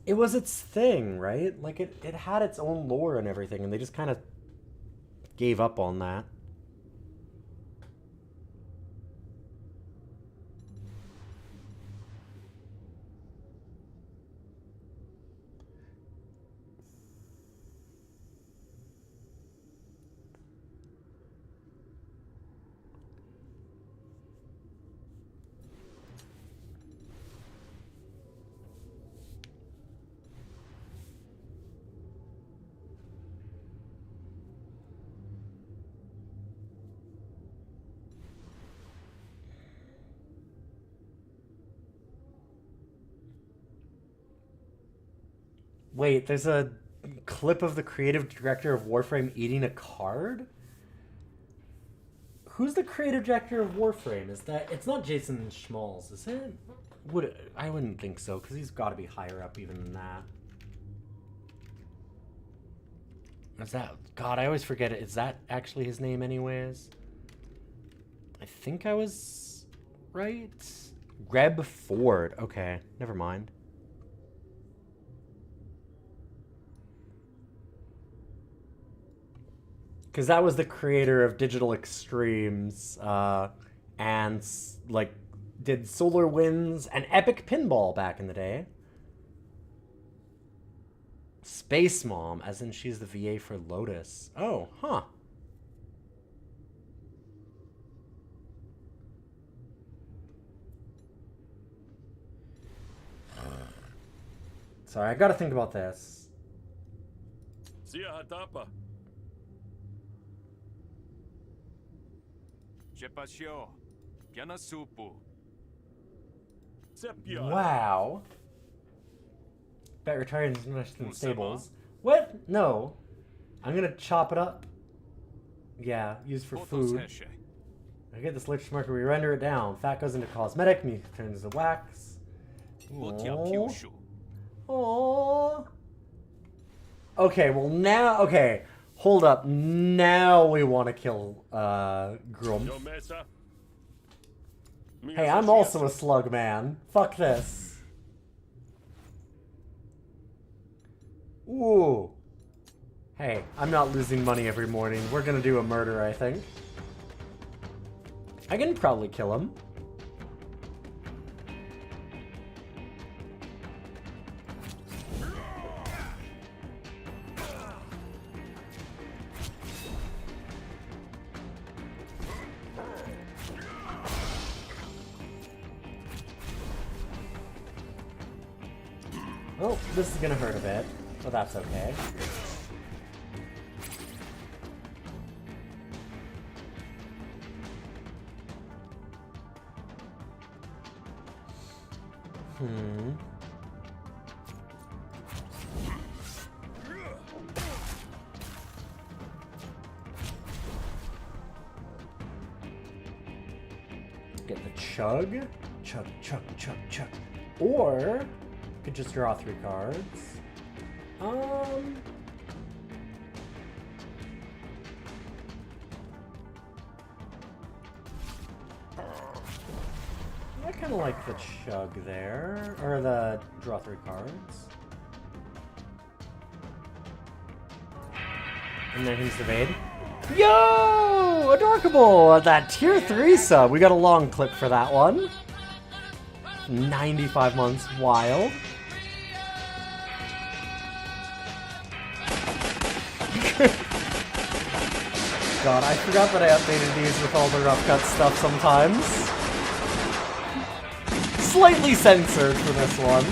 its thing, right? Like, it had its own lore and everything, and they just kind of gave up on that. Wait, there's a clip of the creative director of Warframe eating a card? Who's the creative director of Warframe? Is that... It's not Jason Schmalz, is it? I wouldn't think so, because he's got to be higher up even than that. Is that... God, I always forget it. Is that actually his name anyways? I think I was right? Reb Ford. Okay, never mind. Because that was the creator of Digital Extremes, and, like, did Solar Winds and Epic Pinball back in the day. Space Mom, as in she's the VA for Lotus. Oh, huh. Sorry, I gotta think about this. Sia Hatapa. Chepasio. Kianasupu. Sepia. Wow. Bet retiring is much in stables. What? No. I'm gonna chop it up. Yeah, used for food. I get this liquid marker, we render it down. Fat goes into cosmetic, meat turns into wax. Aww. Aww. Okay, well now, okay. Hold up. Now we want to kill, Grump. Hey, I'm also a slug man. Fuck this. Ooh. Hey, I'm not losing money every morning. We're gonna do a murder, I think. I can probably kill him. Oh, this is gonna hurt a bit, but that's okay. Hmm. Get the chug. Chug, chug, chug, chug. Or, could just draw 3 cards. I kind of like the chug there, or the draw 3 cards. And then he's evade. Yo! Adorkable! That tier 3 sub. We got a long clip for that one. 95 months. Wild. God, I forgot that I updated these with all the rough cut stuff sometimes. Slightly censored for this one.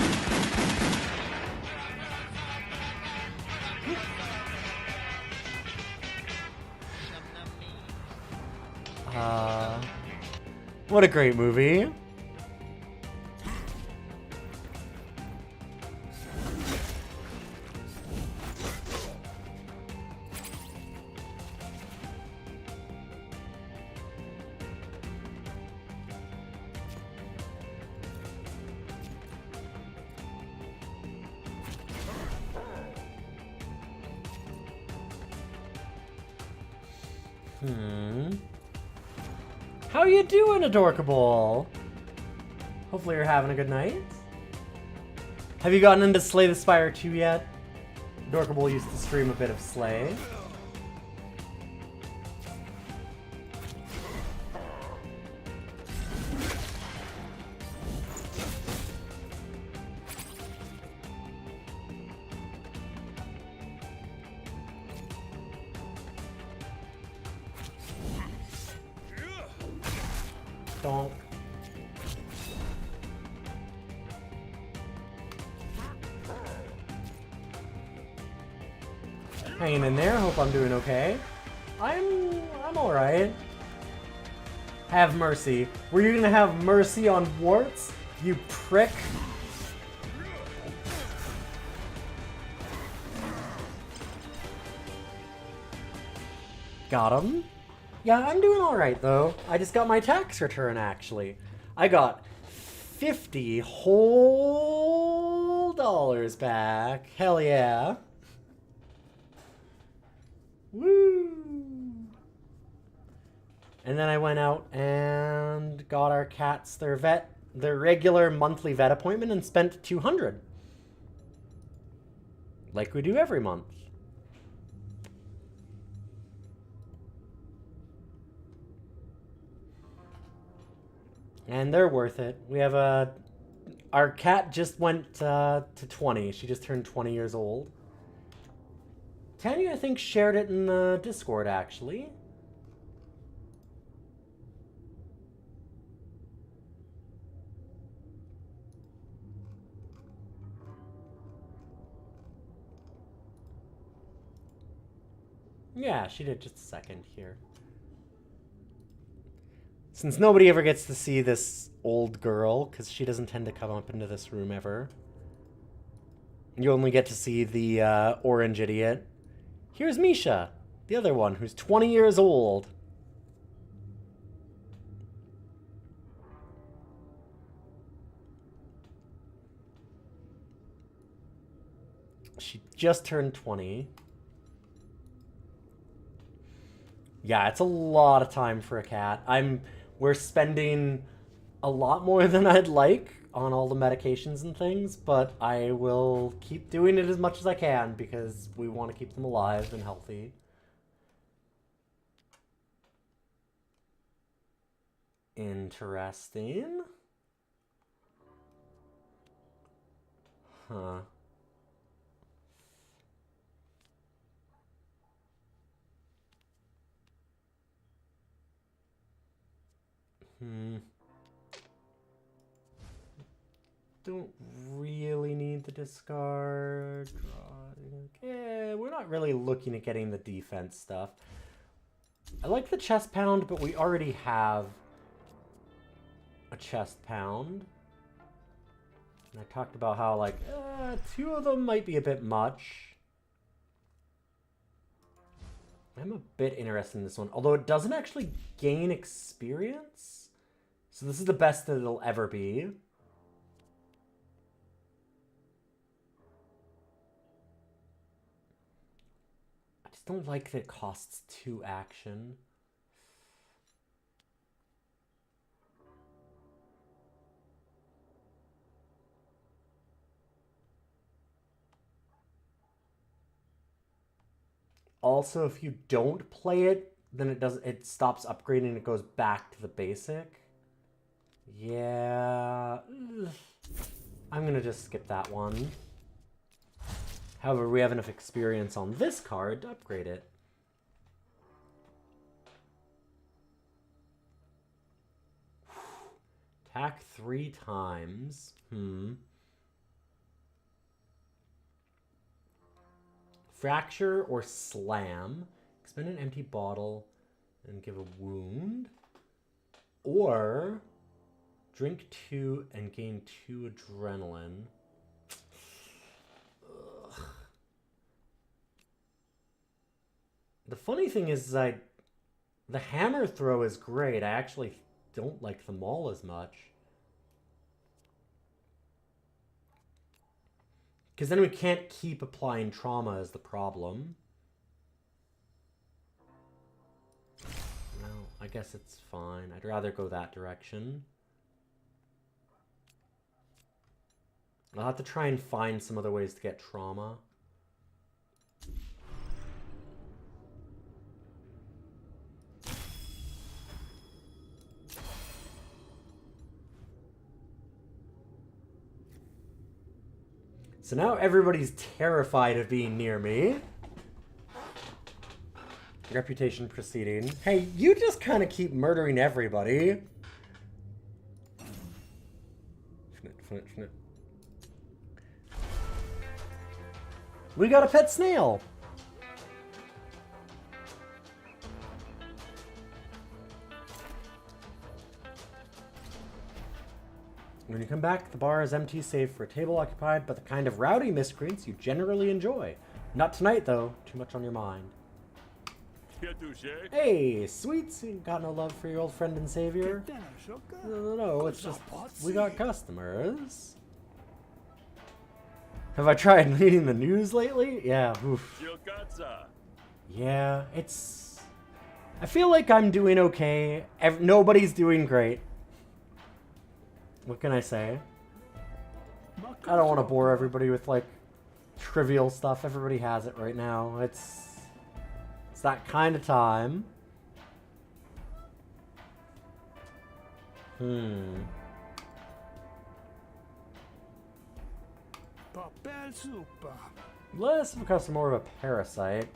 What a great movie. How you doing, Adorkable? Hopefully you're having a good night. Have you gotten into Slay the Spire 2 yet? Adorkable used to stream a bit of Slay. Donk. Hanging in there, hope I'm doing okay. I'm alright. Have mercy. Were you gonna have mercy on warts, you prick? Got him. Yeah, I'm doing alright though. I just got my tax return actually. I got 50 whole dollars back. Hell yeah. Woo! And then I went out and got our cats their regular monthly vet appointment and spent $200. Like we do every month. And they're worth it. We have our cat just went to 20. She just turned 20 years old. Tanya, I think, shared it in the Discord, actually. Yeah, she did just a second here. Since nobody ever gets to see this old girl, because she doesn't tend to come up into this room ever. You only get to see the orange idiot. Here's Misha, the other one, who's 20 years old. She just turned 20. Yeah, it's a lot of time for a cat. We're spending a lot more than I'd like on all the medications and things, but I will keep doing it as much as I can because we want to keep them alive and healthy. Interesting. Huh. Don't really need the discard. Okay, we're not really looking at getting the defense stuff. I like the chest pound, but we already have a chest pound. And I talked about how, like, 2 of them might be a bit much. I'm a bit interested in this one, although it doesn't actually gain experience. So this is the best that it'll ever be. I just don't like that it costs 2 action. Also, if you don't play it, then it stops upgrading, it goes back to the basic. Yeah. Ugh. I'm gonna just skip that one. However, we have enough experience on this card to upgrade it. Attack 3 times. Fracture or slam. Expend an empty bottle and give a wound. Or drink 2 and gain 2 adrenaline. Ugh. The funny thing is the hammer throw is great. I actually don't like the maul as much. Because then we can't keep applying trauma as the problem. No, I guess it's fine. I'd rather go that direction. I'll have to try and find some other ways to get trauma. So now everybody's terrified of being near me. Reputation proceeding. Hey, you just kind of keep murdering everybody. Fnit. We got a pet snail. When you come back, the bar is empty save for a table occupied by the kind of rowdy miscreants you generally enjoy. Not tonight, though. Too much on your mind. Hey, sweets. You got no love for your old friend and savior? No, it's just we got customers. Have I tried reading the news lately? Yeah, oof. Yeah, it's... I feel like I'm doing okay. Nobody's doing great. What can I say? I don't want to bore everybody with, like, trivial stuff. Everybody has it right now. It's that kind of time. Less of a customer, more of a parasite.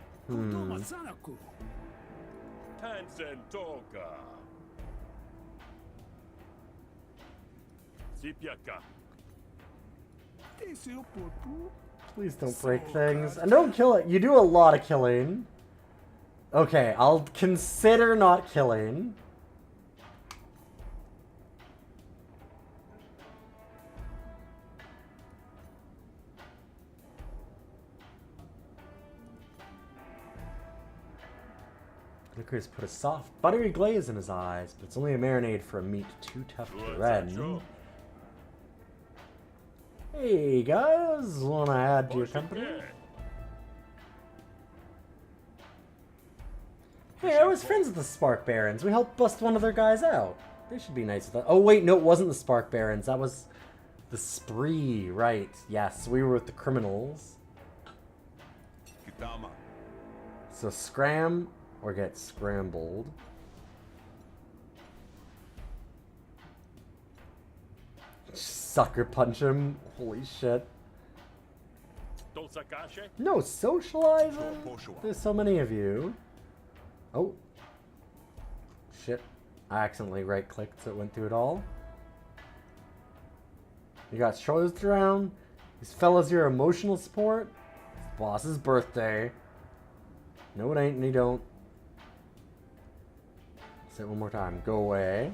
Please don't break things. And don't kill it. You do a lot of killing. Okay, I'll consider not killing. Licorice put a soft, buttery glaze in his eyes, but it's only a marinade for a meat too tough to rend. Hey guys, wanna add to your company? Hey, I was friends with the Spark Barons. We helped bust one of their guys out. They should be nice with that. Oh wait, no, it wasn't the Spark Barons. That was the Spree, right? Yes, we were with the criminals. So scram or get scrambled. Sucker punch him. Holy shit. No socializing? There's so many of you. Oh. Shit. I accidentally right-clicked so it went through it all. You got shoulders around. These fellas your emotional support. It's the boss's birthday. No, it ain't, and you don't. Say it one more time. Go away.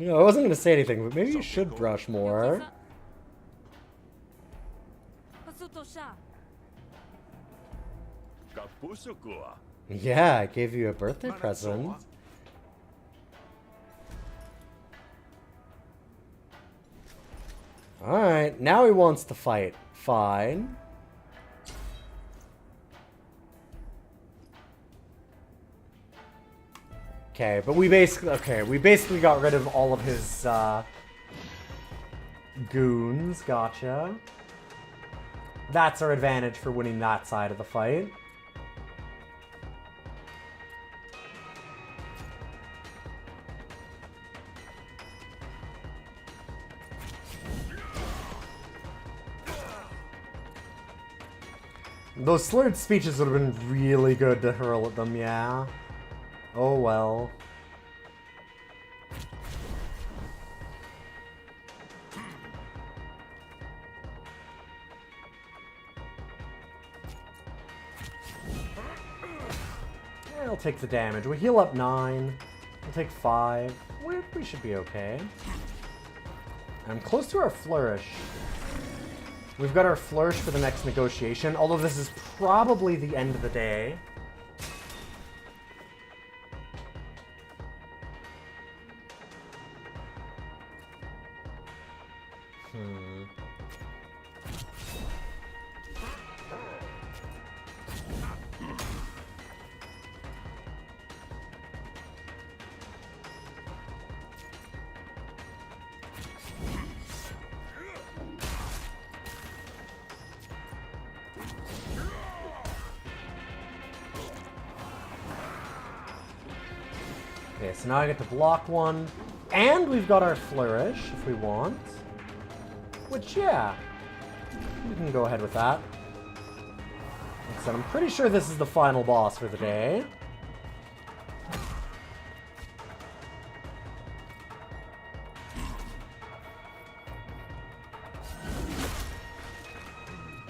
You know, I wasn't gonna say anything, but maybe you should brush more. Kapusukua. Yeah, I gave you a birthday present. Alright, now he wants to fight. Fine. Okay, but we basically got rid of all of his goons. Gotcha. That's our advantage for winning that side of the fight. Those slurred speeches would have been really good to hurl at them, yeah. Oh well. I'll take the damage. We heal up 9. We'll take 5. We should be okay. I'm close to our flourish. We've got our flourish for the next negotiation, although this is probably the end of the day. Okay, so now I get to block one, and we've got our flourish if we want. Which, yeah, we can go ahead with that. Like I said, I'm pretty sure this is the final boss for the day.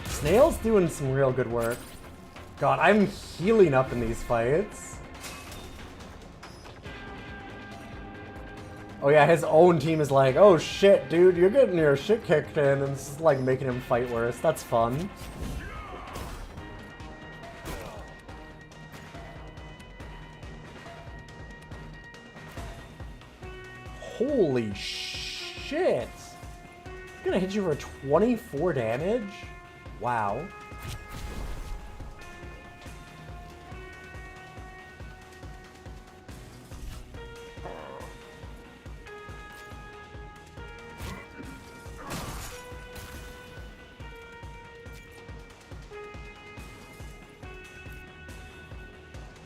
Snail's doing some real good work. God, I'm healing up in these fights. Oh yeah, his own team is like, oh shit, dude, you're getting your shit kicked in, and this is like making him fight worse. That's fun. Holy shit! I'm gonna hit you for 24 damage? Wow.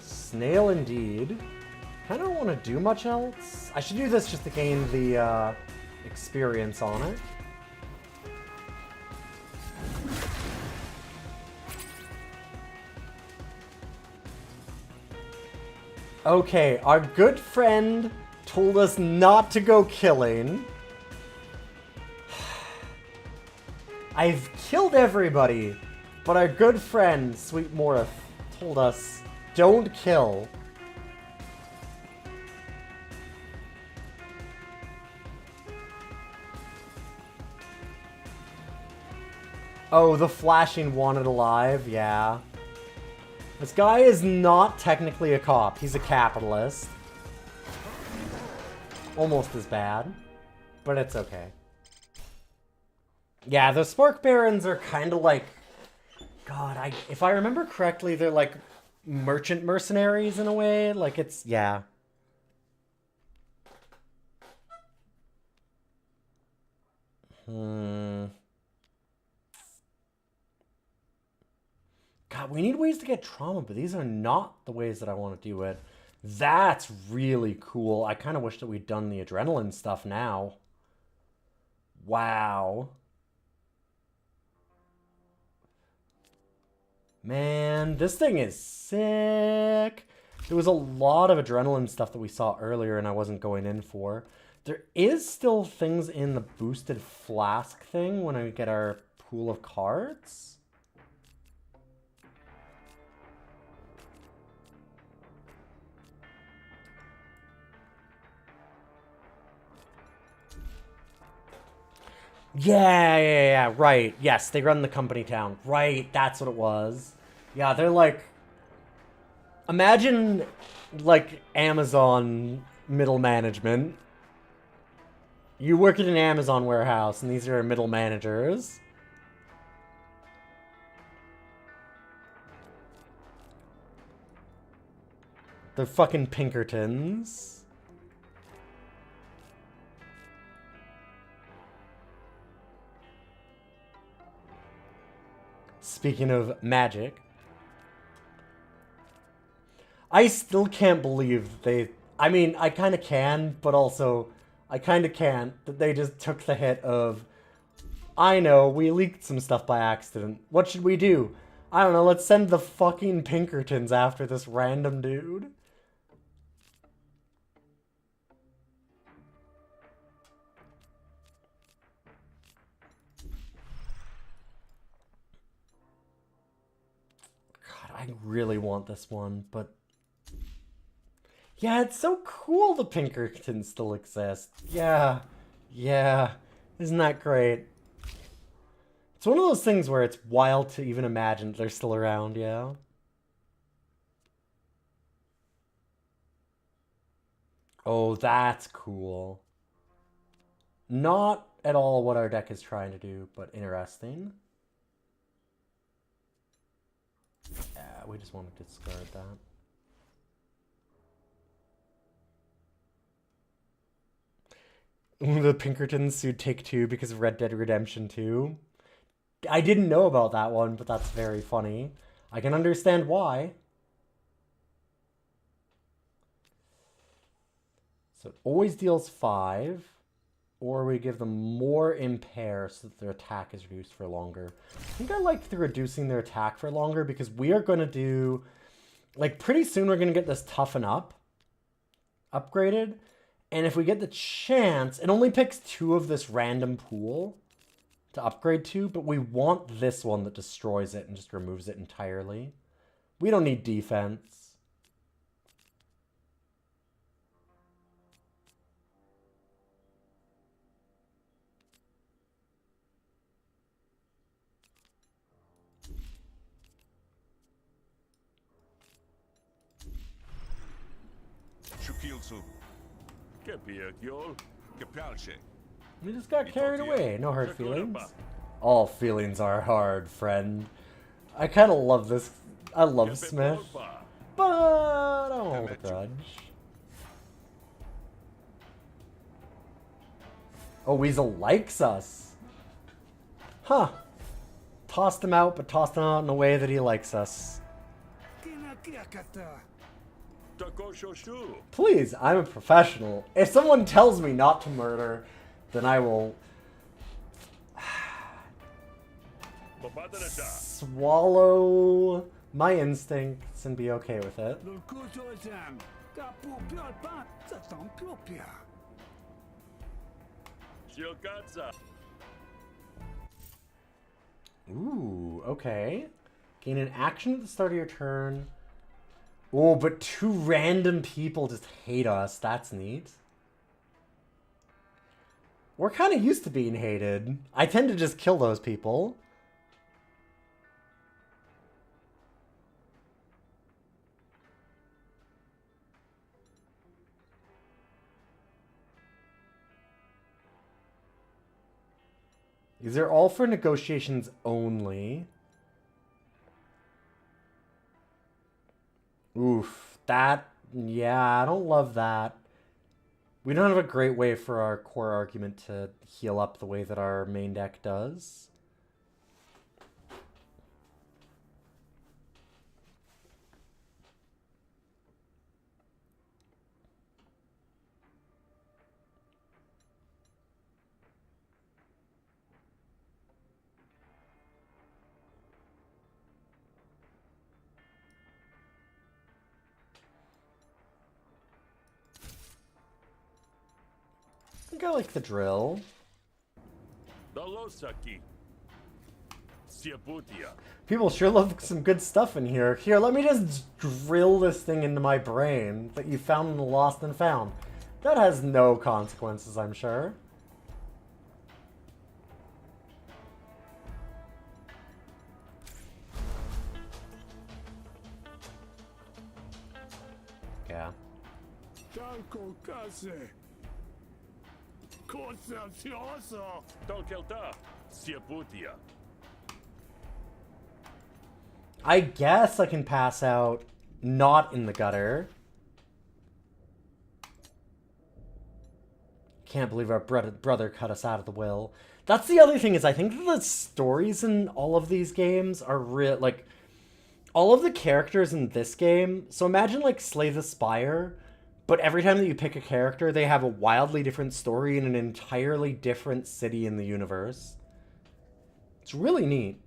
Snail indeed. I don't want to do much else. I should do this just to gain the experience on it. Okay, our good friend told us not to go killing. I've killed everybody, but our good friend, Sweet Morith, told us don't kill. Oh, the flashing wanted alive, yeah. This guy is not technically a cop. He's a capitalist. Almost as bad, but it's okay. Yeah, the Spark Barons are kind of like... God, if I remember correctly, they're like merchant mercenaries in a way. Like, it's... Yeah. God, we need ways to get trauma, but these are not the ways that I want to do it. That's really cool. I kind of wish that we'd done the adrenaline stuff now. Wow. Man, this thing is sick. There was a lot of adrenaline stuff that we saw earlier and I wasn't going in for. There is still things in the boosted flask thing when I get our pool of cards. Yeah, right. Yes, they run the company town. Right, that's what it was. Yeah, they're like... Imagine, like, Amazon middle management. You work at an Amazon warehouse, and these are middle managers. They're fucking Pinkertons. Speaking of magic. I still can't believe they... I mean, I kind of can, but also, I kind of can't that they just took the hit of... I know, we leaked some stuff by accident. What should we do? I don't know, let's send the fucking Pinkertons after this random dude. God, I really want this one, but... Yeah, it's so cool the Pinkertons still exist. Yeah. Isn't that great? It's one of those things where it's wild to even imagine they're still around, yeah? Oh, that's cool. Not at all what our deck is trying to do, but interesting. Yeah, we just want to discard that. The Pinkertons sued Take-Two because of Red Dead Redemption 2. I didn't know about that one, but that's very funny. I can understand why. So it always deals 5, or we give them more impair so that their attack is reduced for longer. I think I like the reducing their attack for longer because we are going to do... Like, pretty soon we're going to get this Toughen Up upgraded. And if we get the chance, it only picks 2 of this random pool to upgrade to, but we want this one that destroys it and just removes it entirely. We don't need defense. We just got carried away. No hard feelings. All feelings are hard, friend. I kind of love this. I love Smith, but I don't hold a grudge. Oh, Weasel likes us. Huh. Tossed him out, but tossed him out in a way that he likes us. Please, I'm a professional. If someone tells me not to murder, then I will swallow my instincts and be okay with it. Ooh, okay. Gain an action at the start of your turn. Oh, but 2 random people just hate us. That's neat. We're kind of used to being hated. I tend to just kill those people. These are all for negotiations only. Oof, that, yeah, I don't love that. We don't have a great way for our core argument to heal up the way that our main deck does. I think I like the drill. People sure love some good stuff in here. Here, let me just drill this thing into my brain that you found in the Lost and Found. That has no consequences, I'm sure. Manco case. Concenzioso. Tolkelta. Sieputia. I guess I can pass out not in the gutter. Can't believe our brother cut us out of the will. That's the other thing, is I think that the stories in all of these games are real, like, all of the characters in this game. So imagine like Slay the Spire, but every time that you pick a character, they have a wildly different story in an entirely different city in the universe. It's really neat.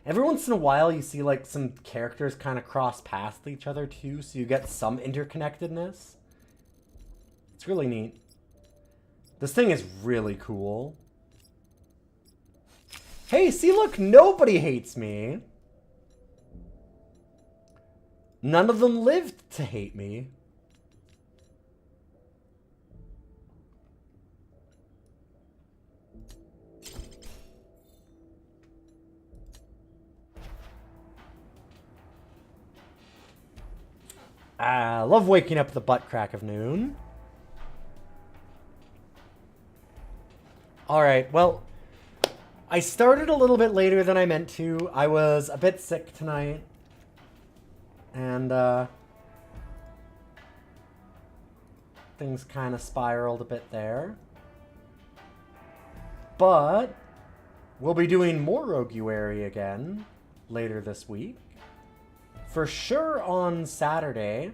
Every once in a while, you see like some characters kind of cross paths with each other too, so you get some interconnectedness. It's really neat. This thing is really cool. Hey, see, look, nobody hates me. None of them lived to hate me. I love waking up at the butt crack of noon. Alright, well, I started a little bit later than I meant to. I was a bit sick tonight. And, things kind of spiraled a bit there. But we'll be doing more Roguary again later this week. For sure on Saturday,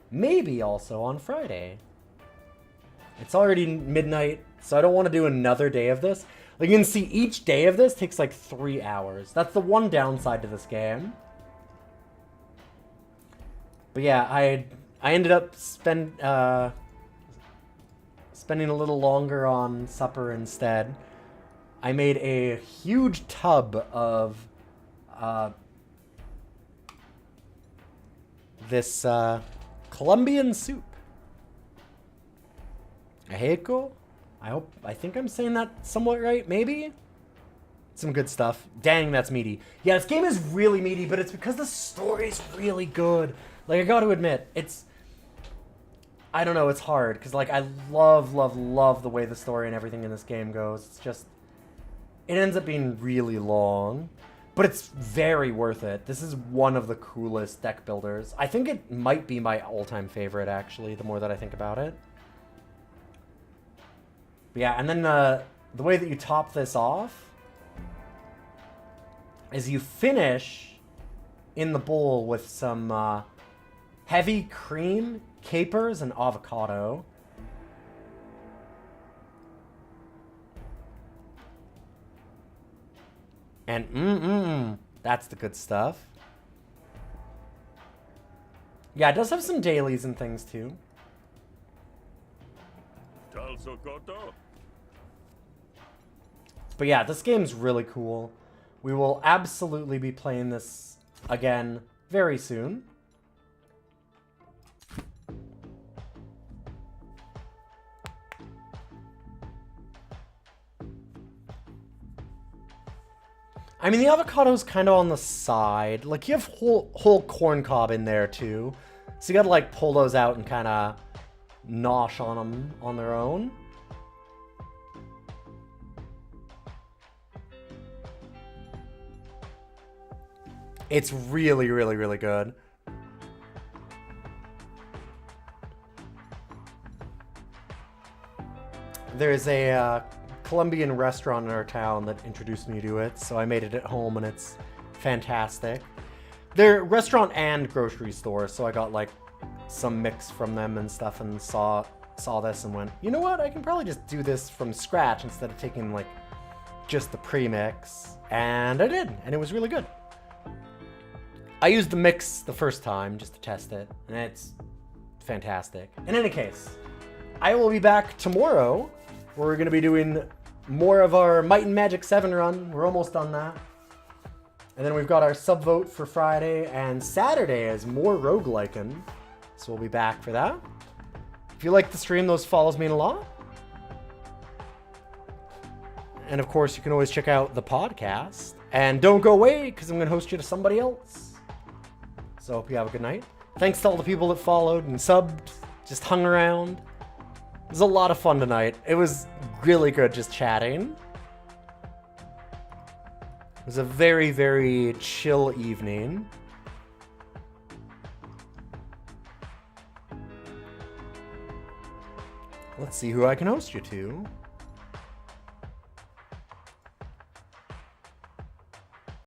maybe also on Friday. It's already midnight, so I don't want to do another day of this. Like, you can see each day of this takes like 3 hours. That's the one downside to this game. But yeah, I ended up spending a little longer on supper instead. I made a huge tub of this Colombian soup. Ajeco? I think I'm saying that somewhat right, maybe? Some good stuff. Dang, that's meaty. Yeah, this game is really meaty, but it's because the story's really good. Like, I gotta admit, it's... I don't know, it's hard, because, like, I love, love, love the way the story and everything in this game goes. It's just... It ends up being really long, but it's very worth it. This is one of the coolest deck builders. I think it might be my all-time favorite, actually, the more that I think about it. But yeah, and then the way that you top this off is you finish in the bowl with some heavy cream, capers, and avocado. And that's the good stuff. Yeah, it does have some dailies and things too. Tal Sokoto. But yeah, this game's really cool. We will absolutely be playing this again very soon. I mean, the avocado's kind of on the side. Like, you have whole corn cob in there, too. So you gotta, like, pull those out and kind of nosh on them on their own. It's really, really, really good. There's a Colombian restaurant in our town that introduced me to it, so I made it at home, and it's fantastic. They're restaurant and grocery store, so I got like some mix from them and stuff, and saw this and went, you know what? I can probably just do this from scratch instead of taking like just the premix, and I did, and it was really good. I used the mix the first time just to test it, and it's fantastic. In any case, I will be back tomorrow, where we're going to be doing more of our Might and Magic 7 run. We're almost done that. And then we've got our subvote for Friday, and Saturday is more rogueliking, so we'll be back for that. If you like the stream, those follows mean a lot. And of course, you can always check out the podcast. And don't go away, because I'm going to host you to somebody else. So hope you have a good night. Thanks to all the people that followed and subbed, just hung around. was a lot of fun tonight. It was really good just chatting. It was a very, very chill evening. Let's see who I can host you to.